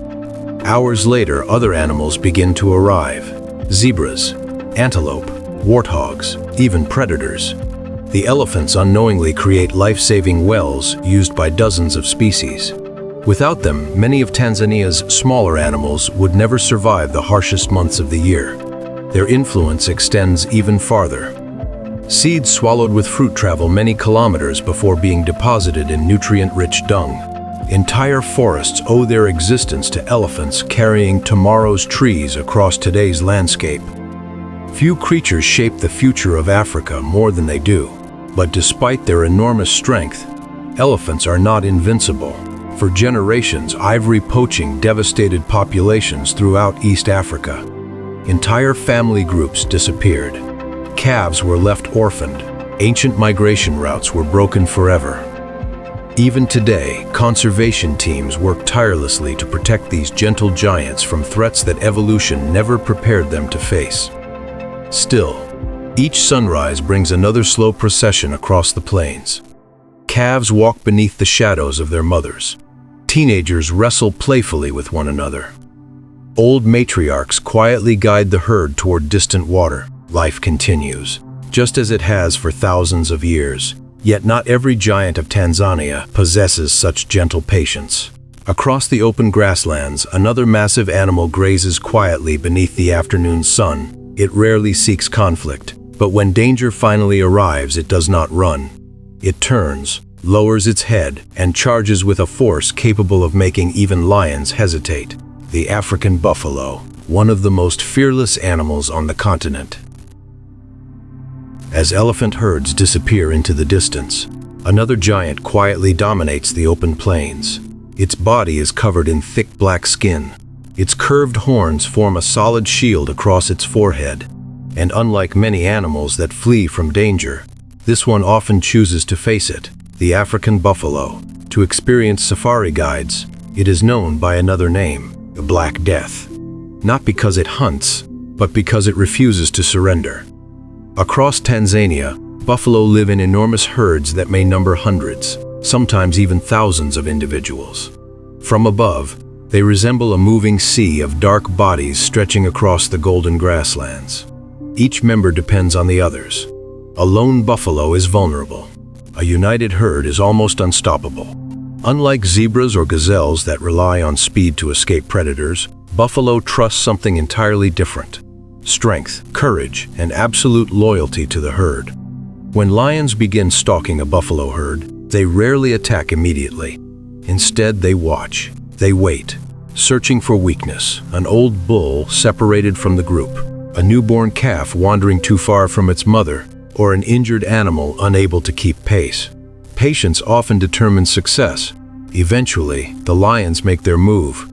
Hours later, other animals begin to arrive: zebras, antelope, warthogs, even predators. The elephants unknowingly create life-saving wells used by dozens of species. Without them, many of Tanzania's smaller animals would never survive the harshest months of the year. Their influence extends even farther. Seeds swallowed with fruit travel many kilometers before being deposited in nutrient-rich dung. Entire forests owe their existence to elephants carrying tomorrow's trees across today's landscape. Few creatures shape the future of Africa more than they do, but despite their enormous strength, elephants are not invincible. For generations, ivory poaching devastated populations throughout East Africa. Entire family groups disappeared. Calves were left orphaned. Ancient migration routes were broken forever. Even today, conservation teams work tirelessly to protect these gentle giants from threats that evolution never prepared them to face. Still, each sunrise brings another slow procession across the plains. Calves walk beneath the shadows of their mothers. Teenagers wrestle playfully with one another. Old matriarchs quietly guide the herd toward distant water. Life continues, just as it has for thousands of years. Yet not every giant of Tanzania possesses such gentle patience. Across the open grasslands, another massive animal grazes quietly beneath the afternoon sun. It rarely seeks conflict, but when danger finally arrives, it does not run. It turns, lowers its head, and charges with a force capable of making even lions hesitate. The African buffalo, one of the most fearless animals on the continent. As elephant herds disappear into the distance, another giant quietly dominates the open plains. Its body is covered in thick black skin. Its curved horns form a solid shield across its forehead. And unlike many animals that flee from danger, this one often chooses to face it. The African buffalo. To experienced safari guides, it is known by another name, the Black Death. Not because it hunts, but because it refuses to surrender. Across Tanzania, buffalo live in enormous herds that may number hundreds, sometimes even thousands of individuals. From above, they resemble a moving sea of dark bodies stretching across the golden grasslands. Each member depends on the others. A lone buffalo is vulnerable. A united herd is almost unstoppable. Unlike zebras or gazelles that rely on speed to escape predators, buffalo trust something entirely different: strength, courage, and absolute loyalty to the herd. When lions begin stalking a buffalo herd, they rarely attack immediately. Instead, they watch, they wait, searching for weakness, an old bull separated from the group, a newborn calf wandering too far from its mother, or an injured animal unable to keep pace. Patience often determines success. Eventually, the lions make their move.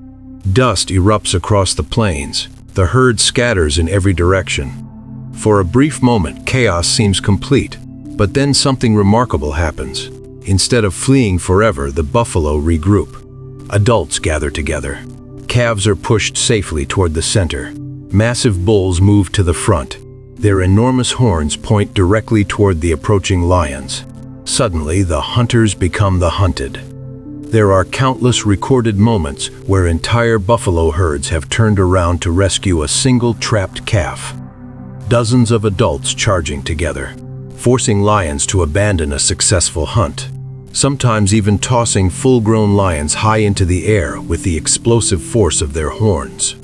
Dust erupts across the plains. The herd scatters in every direction. For a brief moment, chaos seems complete, but then something remarkable happens. Instead of fleeing forever, the buffalo regroup. Adults gather together. Calves are pushed safely toward the center. Massive bulls move to the front. Their enormous horns point directly toward the approaching lions. Suddenly, the hunters become the hunted. There are countless recorded moments where entire buffalo herds have turned around to rescue a single trapped calf. Dozens of adults charging together, forcing lions to abandon a successful hunt, sometimes even tossing full-grown lions high into the air with the explosive force of their horns.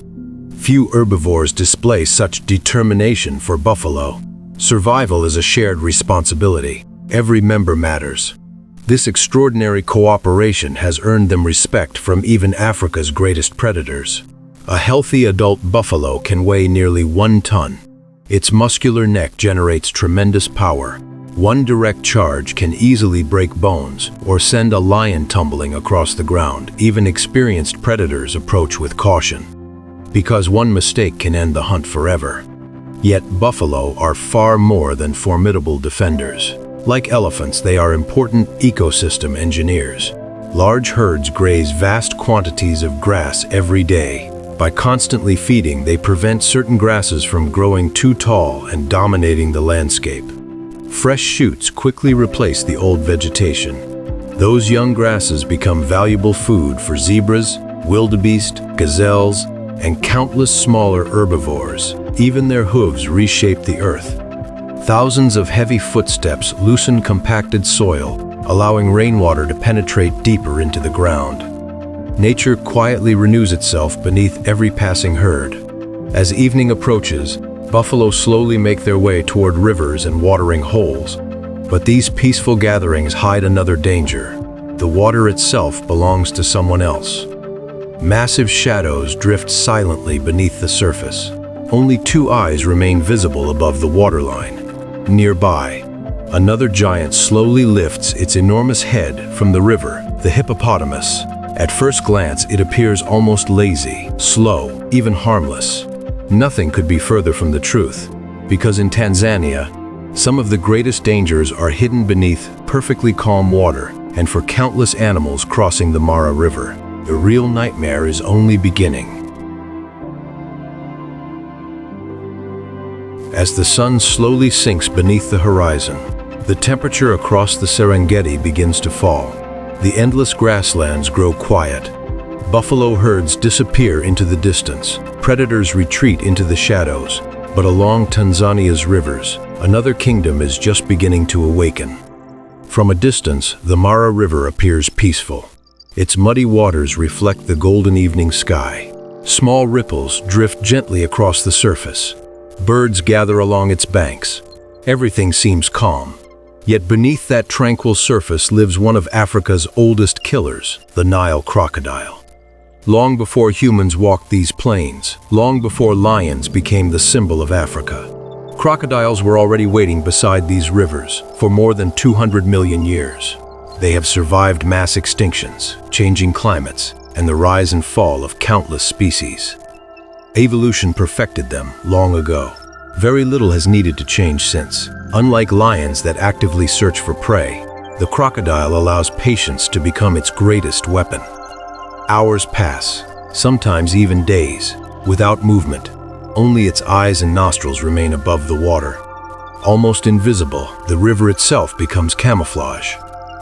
Few herbivores display such determination for buffalo. Survival is a shared responsibility. Every member matters. This extraordinary cooperation has earned them respect from even Africa's greatest predators. A healthy adult buffalo can weigh nearly 1 ton. Its muscular neck generates tremendous power. One direct charge can easily break bones or send a lion tumbling across the ground. Even experienced predators approach with caution, because one mistake can end the hunt forever. Yet buffalo are far more than formidable defenders. Like elephants, they are important ecosystem engineers. Large herds graze vast quantities of grass every day. By constantly feeding, they prevent certain grasses from growing too tall and dominating the landscape. Fresh shoots quickly replace the old vegetation. Those young grasses become valuable food for zebras, wildebeest, gazelles, and countless smaller herbivores. Even their hooves reshape the earth. Thousands of heavy footsteps loosen compacted soil, allowing rainwater to penetrate deeper into the ground. Nature quietly renews itself beneath every passing herd. As evening approaches, buffalo slowly make their way toward rivers and watering holes. But these peaceful gatherings hide another danger. The water itself belongs to someone else. Massive shadows drift silently beneath the surface. Only 2 eyes remain visible above the waterline. Nearby, another giant slowly lifts its enormous head from the river, the hippopotamus. At first glance, it appears almost lazy, slow, even harmless. Nothing could be further from the truth, because in Tanzania, some of the greatest dangers are hidden beneath perfectly calm water, and for countless animals crossing the Mara River, the real nightmare is only beginning. As the sun slowly sinks beneath the horizon, the temperature across the Serengeti begins to fall. The endless grasslands grow quiet. Buffalo herds disappear into the distance. Predators retreat into the shadows. But along Tanzania's rivers, another kingdom is just beginning to awaken. From a distance, the Mara River appears peaceful. Its muddy waters reflect the golden evening sky. Small ripples drift gently across the surface. Birds gather along its banks. Everything seems calm. Yet beneath that tranquil surface lives one of Africa's oldest killers, the Nile crocodile. Long before humans walked these plains, long before lions became the symbol of Africa, crocodiles were already waiting beside these rivers for more than 200 million years. They have survived mass extinctions, changing climates, and the rise and fall of countless species. Evolution perfected them long ago. Very little has needed to change since. Unlike lions that actively search for prey, the crocodile allows patience to become its greatest weapon. Hours pass, sometimes even days, without movement. Only its eyes and nostrils remain above the water. Almost invisible, the river itself becomes camouflage.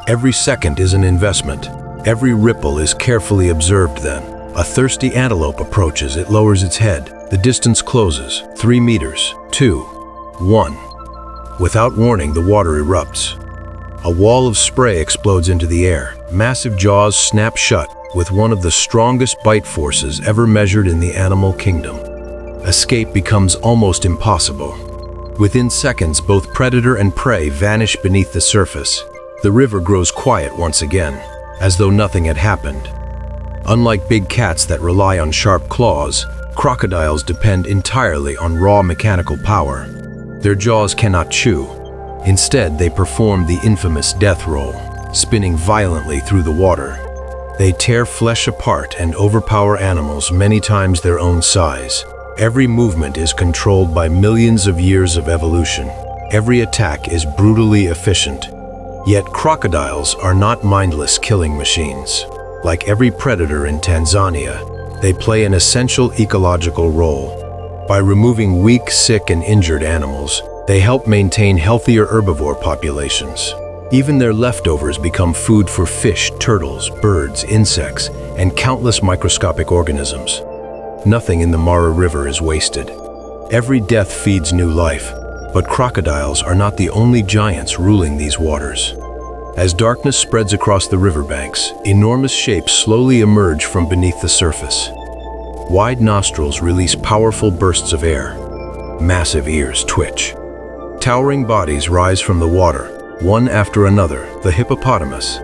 Every second is an investment. Every ripple is carefully observed then. A thirsty antelope approaches, it lowers its head. The distance closes, 3 meters, 2, 1. Without warning, the water erupts. A wall of spray explodes into the air. Massive jaws snap shut with one of the strongest bite forces ever measured in the animal kingdom. Escape becomes almost impossible. Within seconds, both predator and prey vanish beneath the surface. The river grows quiet once again, as though nothing had happened. Unlike big cats that rely on sharp claws, crocodiles depend entirely on raw mechanical power. Their jaws cannot chew. Instead, they perform the infamous death roll, spinning violently through the water. They tear flesh apart and overpower animals many times their own size. Every movement is controlled by millions of years of evolution. Every attack is brutally efficient. Yet crocodiles are not mindless killing machines. Like every predator in Tanzania, they play an essential ecological role. By removing weak, sick, and injured animals, they help maintain healthier herbivore populations. Even their leftovers become food for fish, turtles, birds, insects, and countless microscopic organisms. Nothing in the Mara River is wasted. Every death feeds new life, but crocodiles are not the only giants ruling these waters. As darkness spreads across the riverbanks, enormous shapes slowly emerge from beneath the surface. Wide nostrils release powerful bursts of air. Massive ears twitch. Towering bodies rise from the water, one after another, the hippopotamus.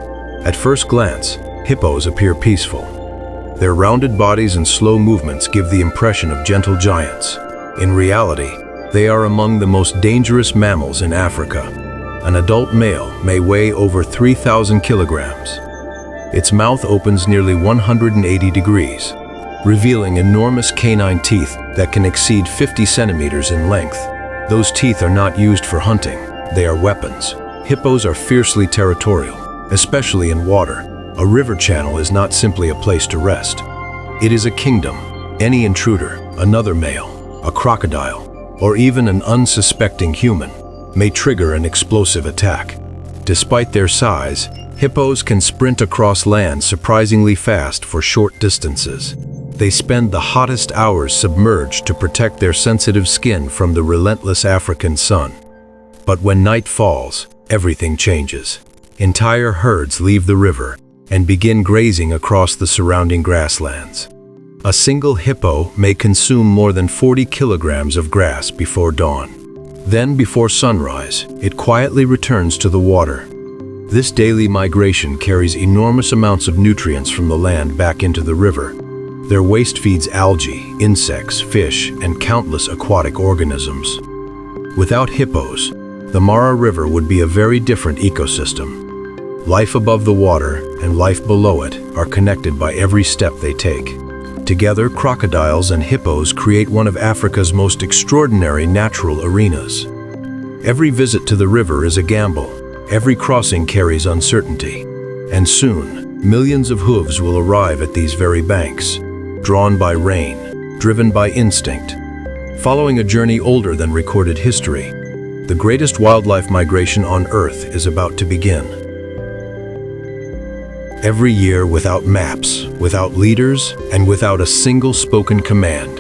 At first glance, hippos appear peaceful. Their rounded bodies and slow movements give the impression of gentle giants. In reality, they are among the most dangerous mammals in Africa. An adult male may weigh over 3,000 kilograms. Its mouth opens nearly 180 degrees, revealing enormous canine teeth that can exceed 50 centimeters in length. Those teeth are not used for hunting, they are weapons. Hippos are fiercely territorial, especially in water. A river channel is not simply a place to rest. It is a kingdom. Any intruder, another male, a crocodile, or even an unsuspecting human, may trigger an explosive attack. Despite their size, hippos can sprint across land surprisingly fast for short distances. They spend the hottest hours submerged to protect their sensitive skin from the relentless African sun. But when night falls, everything changes. Entire herds leave the river and begin grazing across the surrounding grasslands. A single hippo may consume more than 40 kilograms of grass before dawn. Then, before sunrise, it quietly returns to the water. This daily migration carries enormous amounts of nutrients from the land back into the river. Their waste feeds algae, insects, fish, and countless aquatic organisms. Without hippos, the Mara River would be a very different ecosystem. Life above the water and life below it are connected by every step they take. Together, crocodiles and hippos create one of Africa's most extraordinary natural arenas. Every visit to the river is a gamble. Every crossing carries uncertainty. And soon, millions of hooves will arrive at these very banks, drawn by rain, driven by instinct. Following a journey older than recorded history, the greatest wildlife migration on Earth is about to begin. Every year, without maps, without leaders, and without a single spoken command,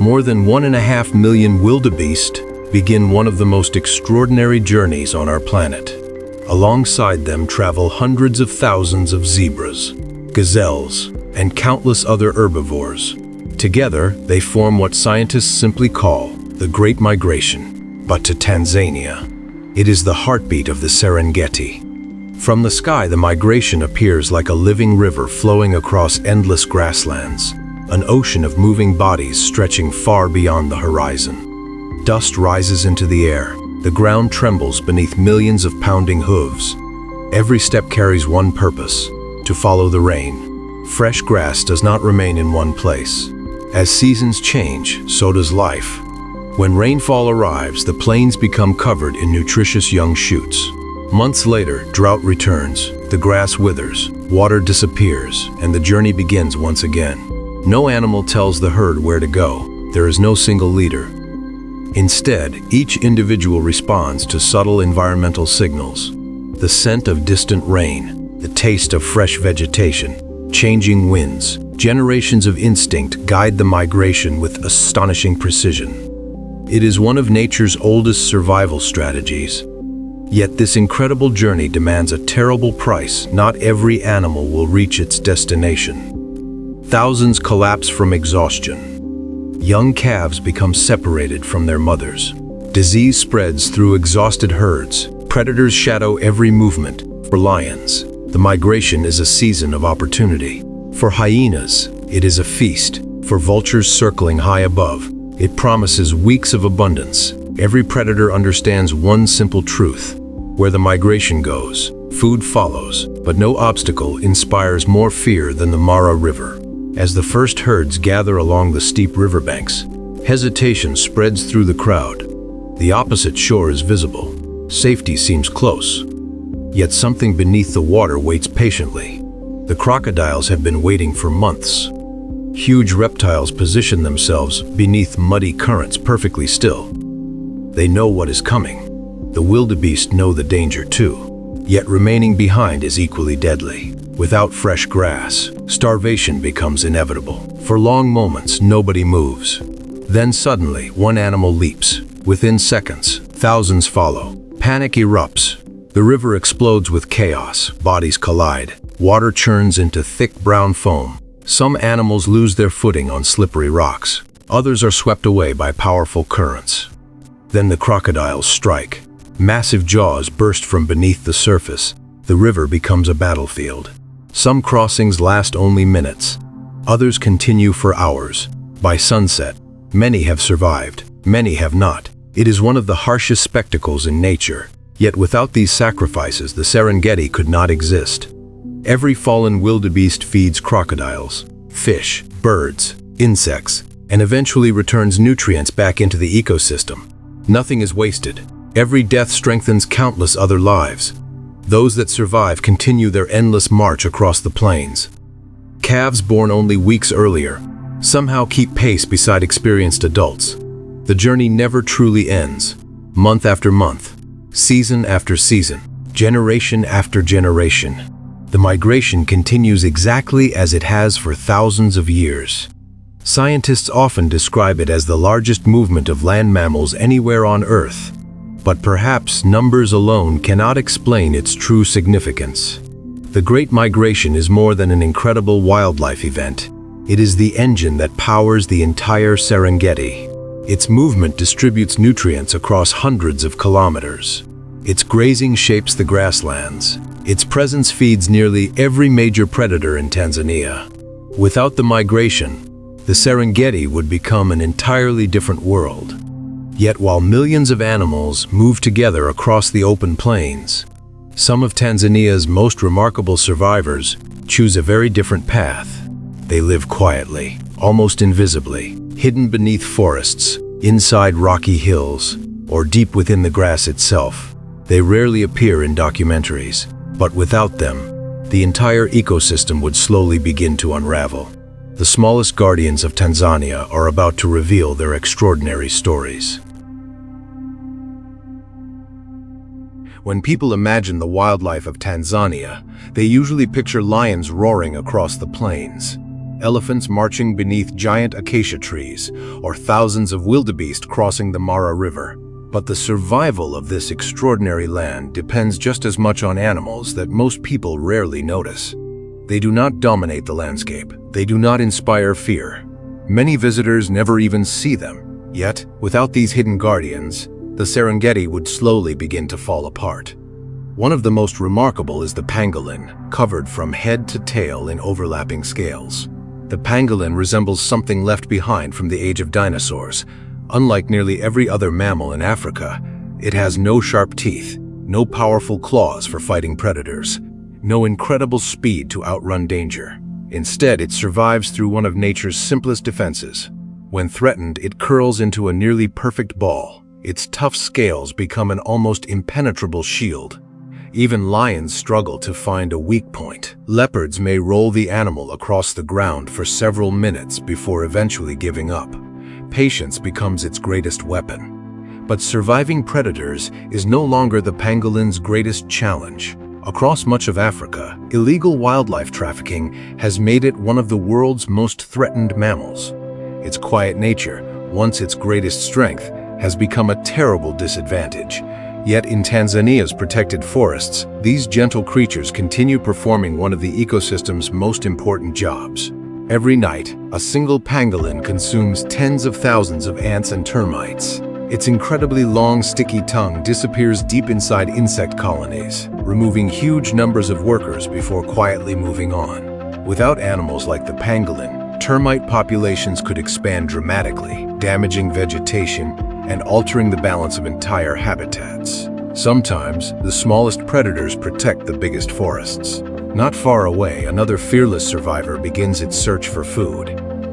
more than 1.5 million wildebeest begin one of the most extraordinary journeys on our planet. Alongside them travel hundreds of thousands of zebras, gazelles, and countless other herbivores. Together, they form what scientists simply call the Great Migration. But to Tanzania, it is the heartbeat of the Serengeti. From the sky, the migration appears like a living river flowing across endless grasslands, an ocean of moving bodies stretching far beyond the horizon. Dust rises into the air, the ground trembles beneath millions of pounding hooves. Every step carries one purpose: to follow the rain. Fresh grass does not remain in one place. As seasons change, so does life. When rainfall arrives, the plains become covered in nutritious young shoots. Months later, drought returns, the grass withers, water disappears, and the journey begins once again. No animal tells the herd where to go. There is no single leader. Instead, each individual responds to subtle environmental signals. The scent of distant rain, the taste of fresh vegetation, changing winds, generations of instinct guide the migration with astonishing precision. It is one of nature's oldest survival strategies. Yet this incredible journey demands a terrible price. Not every animal will reach its destination. Thousands collapse from exhaustion. Young calves become separated from their mothers. Disease spreads through exhausted herds. Predators shadow every movement. For lions, the migration is a season of opportunity. For hyenas, it is a feast. For vultures circling high above, it promises weeks of abundance. Every predator understands one simple truth: where the migration goes, food follows, but no obstacle inspires more fear than the Mara River. As the first herds gather along the steep riverbanks, hesitation spreads through the crowd. The opposite shore is visible. Safety seems close. Yet something beneath the water waits patiently. The crocodiles have been waiting for months. Huge reptiles position themselves beneath muddy currents perfectly still. They know what is coming. The wildebeest know the danger too. Yet remaining behind is equally deadly. Without fresh grass, starvation becomes inevitable. For long moments, nobody moves. Then suddenly, one animal leaps. Within seconds, thousands follow. Panic erupts. The river explodes with chaos. Bodies collide. Water churns into thick brown foam. Some animals lose their footing on slippery rocks. Others are swept away by powerful currents. Then the crocodiles strike. Massive jaws burst from beneath the surface. The river becomes a battlefield. Some crossings last only minutes. Others continue for hours. By sunset, many have survived. Many have not. It is one of the harshest spectacles in nature. Yet without these sacrifices, the Serengeti could not exist. Every fallen wildebeest feeds crocodiles, fish, birds, insects, and eventually returns nutrients back into the ecosystem. Nothing is wasted. Every death strengthens countless other lives. Those that survive continue their endless march across the plains. Calves born only weeks earlier somehow keep pace beside experienced adults. The journey never truly ends. Month after month, season after season, generation after generation. The migration continues exactly as it has for thousands of years. Scientists often describe it as the largest movement of land mammals anywhere on Earth. But perhaps numbers alone cannot explain its true significance. The Great Migration is more than an incredible wildlife event. It is the engine that powers the entire Serengeti. Its movement distributes nutrients across hundreds of kilometers. Its grazing shapes the grasslands. Its presence feeds nearly every major predator in Tanzania. Without the migration, the Serengeti would become an entirely different world. Yet while millions of animals move together across the open plains, some of Tanzania's most remarkable survivors choose a very different path. They live quietly, almost invisibly, hidden beneath forests, inside rocky hills, or deep within the grass itself. They rarely appear in documentaries, but without them, the entire ecosystem would slowly begin to unravel. The smallest guardians of Tanzania are about to reveal their extraordinary stories. When people imagine the wildlife of Tanzania, they usually picture lions roaring across the plains, elephants marching beneath giant acacia trees, or thousands of wildebeest crossing the Mara River. But the survival of this extraordinary land depends just as much on animals that most people rarely notice. They do not dominate the landscape. They do not inspire fear. Many visitors never even see them. Yet, without these hidden guardians, the Serengeti would slowly begin to fall apart. One of the most remarkable is the pangolin, covered from head to tail in overlapping scales. The pangolin resembles something left behind from the age of dinosaurs. Unlike nearly every other mammal in Africa, it has no sharp teeth, no powerful claws for fighting predators, no incredible speed to outrun danger. Instead, it survives through one of nature's simplest defenses. When threatened, it curls into a nearly perfect ball. Its tough scales become an almost impenetrable shield. Even lions struggle to find a weak point. Leopards may roll the animal across the ground for several minutes before eventually giving up. Patience becomes its greatest weapon. But surviving predators is no longer the pangolin's greatest challenge. Across much of Africa, illegal wildlife trafficking has made it one of the world's most threatened mammals. Its quiet nature, once its greatest strength, has become a terrible disadvantage. Yet in Tanzania's protected forests, these gentle creatures continue performing one of the ecosystem's most important jobs. Every night, a single pangolin consumes tens of thousands of ants and termites. Its incredibly long, sticky tongue disappears deep inside insect colonies, removing huge numbers of workers before quietly moving on. Without animals like the pangolin, termite populations could expand dramatically, damaging vegetation and altering the balance of entire habitats. Sometimes, the smallest predators protect the biggest forests. Not far away, another fearless survivor begins its search for food.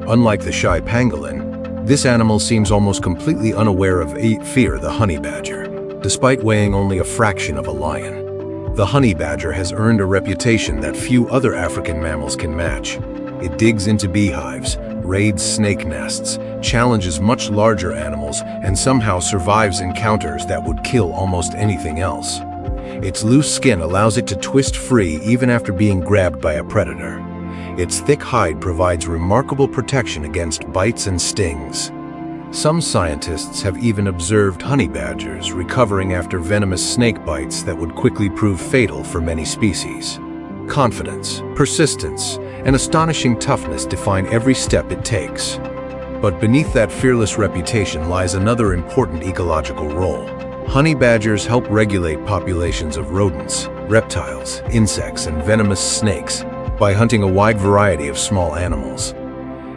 Unlike the shy pangolin, this animal seems almost completely unaware of fear, the honey badger, despite weighing only a fraction of a lion. The honey badger has earned a reputation that few other African mammals can match. It digs into beehives, raids snake nests, challenges much larger animals, and somehow survives encounters that would kill almost anything else. Its loose skin allows it to twist free even after being grabbed by a predator. Its thick hide provides remarkable protection against bites and stings. Some scientists have even observed honey badgers recovering after venomous snake bites that would quickly prove fatal for many species. Confidence, persistence, and astonishing toughness define every step it takes. But beneath that fearless reputation lies another important ecological role. Honey badgers help regulate populations of rodents, reptiles, insects, and venomous snakes by hunting a wide variety of small animals.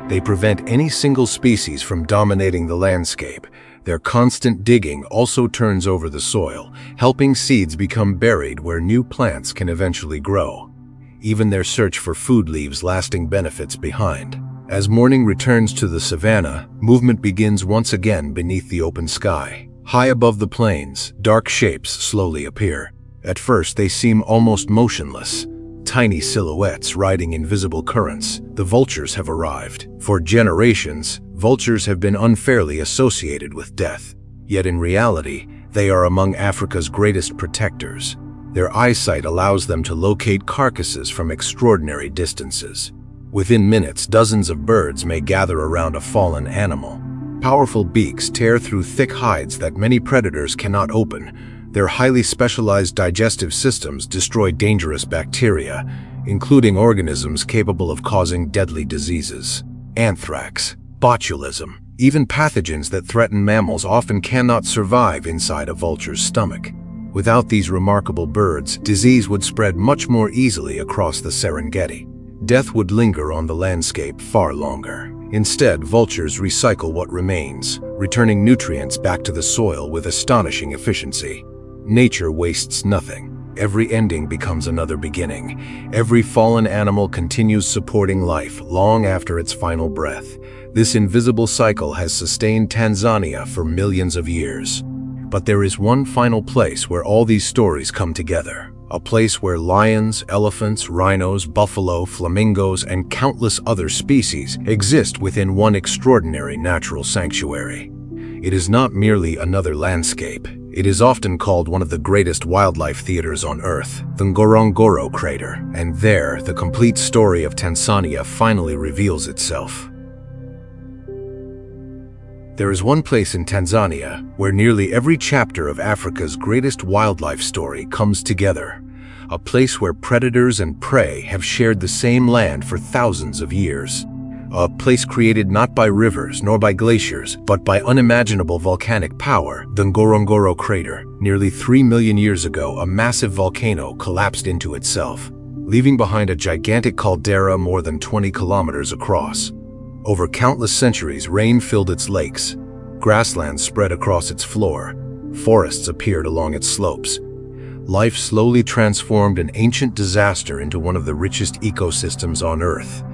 They prevent any single species from dominating the landscape. Their constant digging also turns over the soil, helping seeds become buried where new plants can eventually grow. Even their search for food leaves lasting benefits behind. As morning returns to the savanna, movement begins once again beneath the open sky. High above the plains, dark shapes slowly appear. At first, they seem almost motionless. Tiny silhouettes riding invisible currents, the vultures have arrived. For generations, vultures have been unfairly associated with death. Yet in reality, they are among Africa's greatest protectors. Their eyesight allows them to locate carcasses from extraordinary distances. Within minutes, dozens of birds may gather around a fallen animal. Powerful beaks tear through thick hides that many predators cannot open. Their highly specialized digestive systems destroy dangerous bacteria, including organisms capable of causing deadly diseases. Anthrax, botulism, even pathogens that threaten mammals often cannot survive inside a vulture's stomach. Without these remarkable birds, disease would spread much more easily across the Serengeti. Death would linger on the landscape far longer. Instead, vultures recycle what remains, returning nutrients back to the soil with astonishing efficiency. Nature wastes nothing. Every ending becomes another beginning. Every fallen animal continues supporting life long after its final breath. This invisible cycle has sustained Tanzania for millions of years. But there is one final place where all these stories come together. A place where lions, elephants, rhinos, buffalo, flamingos, and countless other species exist within one extraordinary natural sanctuary. It is not merely another landscape. It is often called one of the greatest wildlife theaters on Earth, the Ngorongoro Crater, and there, the complete story of Tanzania finally reveals itself. There is one place in Tanzania where nearly every chapter of Africa's greatest wildlife story comes together. A place where predators and prey have shared the same land for thousands of years. A place created not by rivers nor by glaciers, but by unimaginable volcanic power, the Ngorongoro Crater. Nearly 3 million years ago, a massive volcano collapsed into itself, leaving behind a gigantic caldera more than 20 kilometers across. Over countless centuries, rain filled its lakes, grasslands spread across its floor, forests appeared along its slopes. Life slowly transformed an ancient disaster into one of the richest ecosystems on Earth.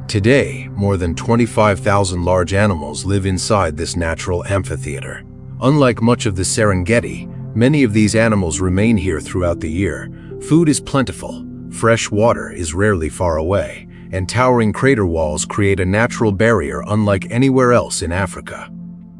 Today, more than 25,000 large animals live inside this natural amphitheater. Unlike much of the Serengeti, many of these animals remain here throughout the year. Food is plentiful, fresh water is rarely far away, and towering crater walls create a natural barrier unlike anywhere else in Africa.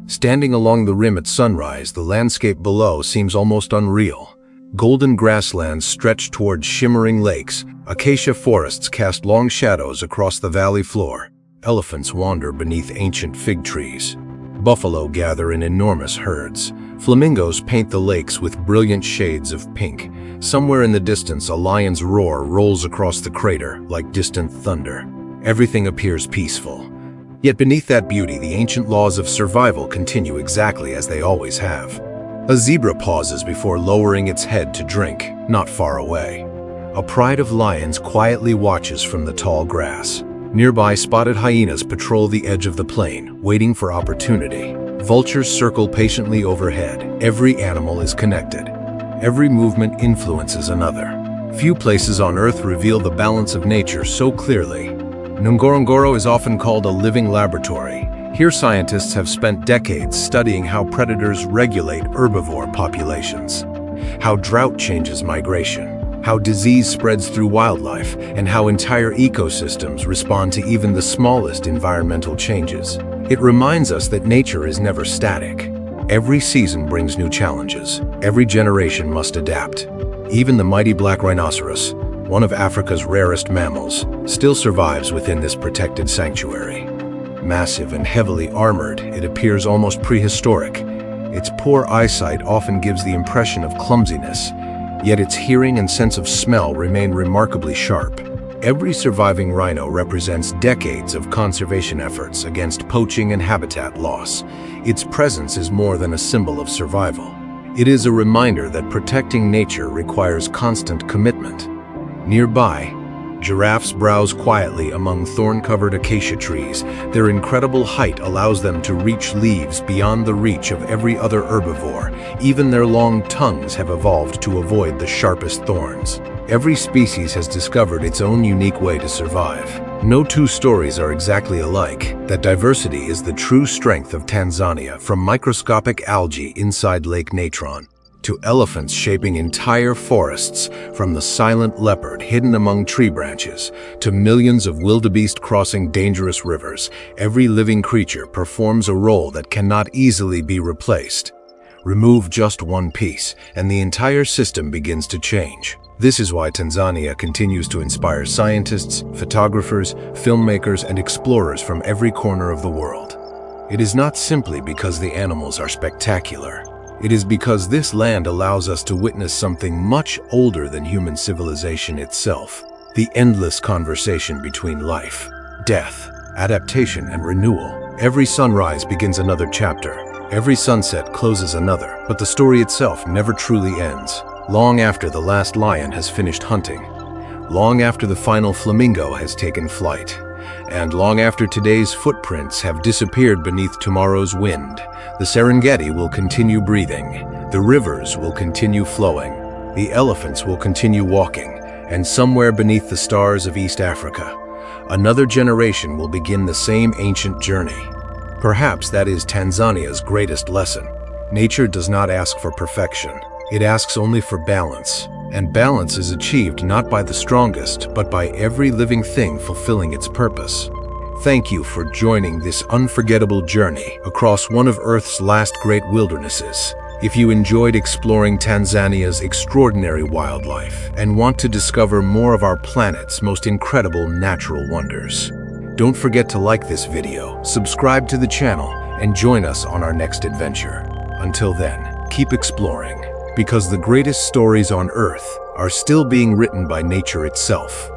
Standing along the rim at sunrise, the landscape below seems almost unreal. Golden grasslands stretch towards shimmering lakes. Acacia forests cast long shadows across the valley floor. Elephants wander beneath ancient fig trees. Buffalo gather in enormous herds. Flamingos paint the lakes with brilliant shades of pink. Somewhere in the distance, a lion's roar rolls across the crater like distant thunder. Everything appears peaceful. Yet beneath that beauty, the ancient laws of survival continue exactly as they always have. A zebra pauses before lowering its head to drink, not far away. A pride of lions quietly watches from the tall grass. Nearby, spotted hyenas patrol the edge of the plain, waiting for opportunity. Vultures circle patiently overhead. Every animal is connected. Every movement influences another. Few places on Earth reveal the balance of nature so clearly. Ngorongoro is often called a living laboratory. Here, scientists have spent decades studying how predators regulate herbivore populations, how drought changes migration, how disease spreads through wildlife, and how entire ecosystems respond to even the smallest environmental changes. It reminds us that nature is never static. Every season brings new challenges. Every generation must adapt. Even the mighty black rhinoceros, one of Africa's rarest mammals, still survives within this protected sanctuary. Massive and heavily armored, it appears almost prehistoric. Its poor eyesight often gives the impression of clumsiness, yet its hearing and sense of smell remain remarkably sharp. Every surviving rhino represents decades of conservation efforts against poaching and habitat loss. Its presence is more than a symbol of survival. It is a reminder that protecting nature requires constant commitment. Nearby, giraffes browse quietly among thorn-covered acacia trees. Their incredible height allows them to reach leaves beyond the reach of every other herbivore. Even their long tongues have evolved to avoid the sharpest thorns. Every species has discovered its own unique way to survive. No two stories are exactly alike. That diversity is the true strength of Tanzania, from microscopic algae inside Lake Natron to elephants shaping entire forests, from the silent leopard hidden among tree branches to millions of wildebeest crossing dangerous rivers. Every living creature performs a role that cannot easily be replaced. Remove just one piece, and the entire system begins to change. This is why Tanzania continues to inspire scientists, photographers, filmmakers, and explorers from every corner of the world. It is not simply because the animals are spectacular. It is because this land allows us to witness something much older than human civilization itself: the endless conversation between life, death, adaptation, and renewal. Every sunrise begins another chapter. Every sunset closes another, but the story itself never truly ends. Long after the last lion has finished hunting, long after the final flamingo has taken flight, and long after today's footprints have disappeared beneath tomorrow's wind, the Serengeti will continue breathing, the rivers will continue flowing, the elephants will continue walking, and somewhere beneath the stars of East Africa, another generation will begin the same ancient journey. Perhaps that is Tanzania's greatest lesson. Nature does not ask for perfection. It asks only for balance. And balance is achieved not by the strongest, but by every living thing fulfilling its purpose. Thank you for joining this unforgettable journey across one of Earth's last great wildernesses. If you enjoyed exploring Tanzania's extraordinary wildlife and want to discover more of our planet's most incredible natural wonders, don't forget to like this video, subscribe to the channel, and join us on our next adventure. Until then, keep exploring, because the greatest stories on Earth are still being written by nature itself.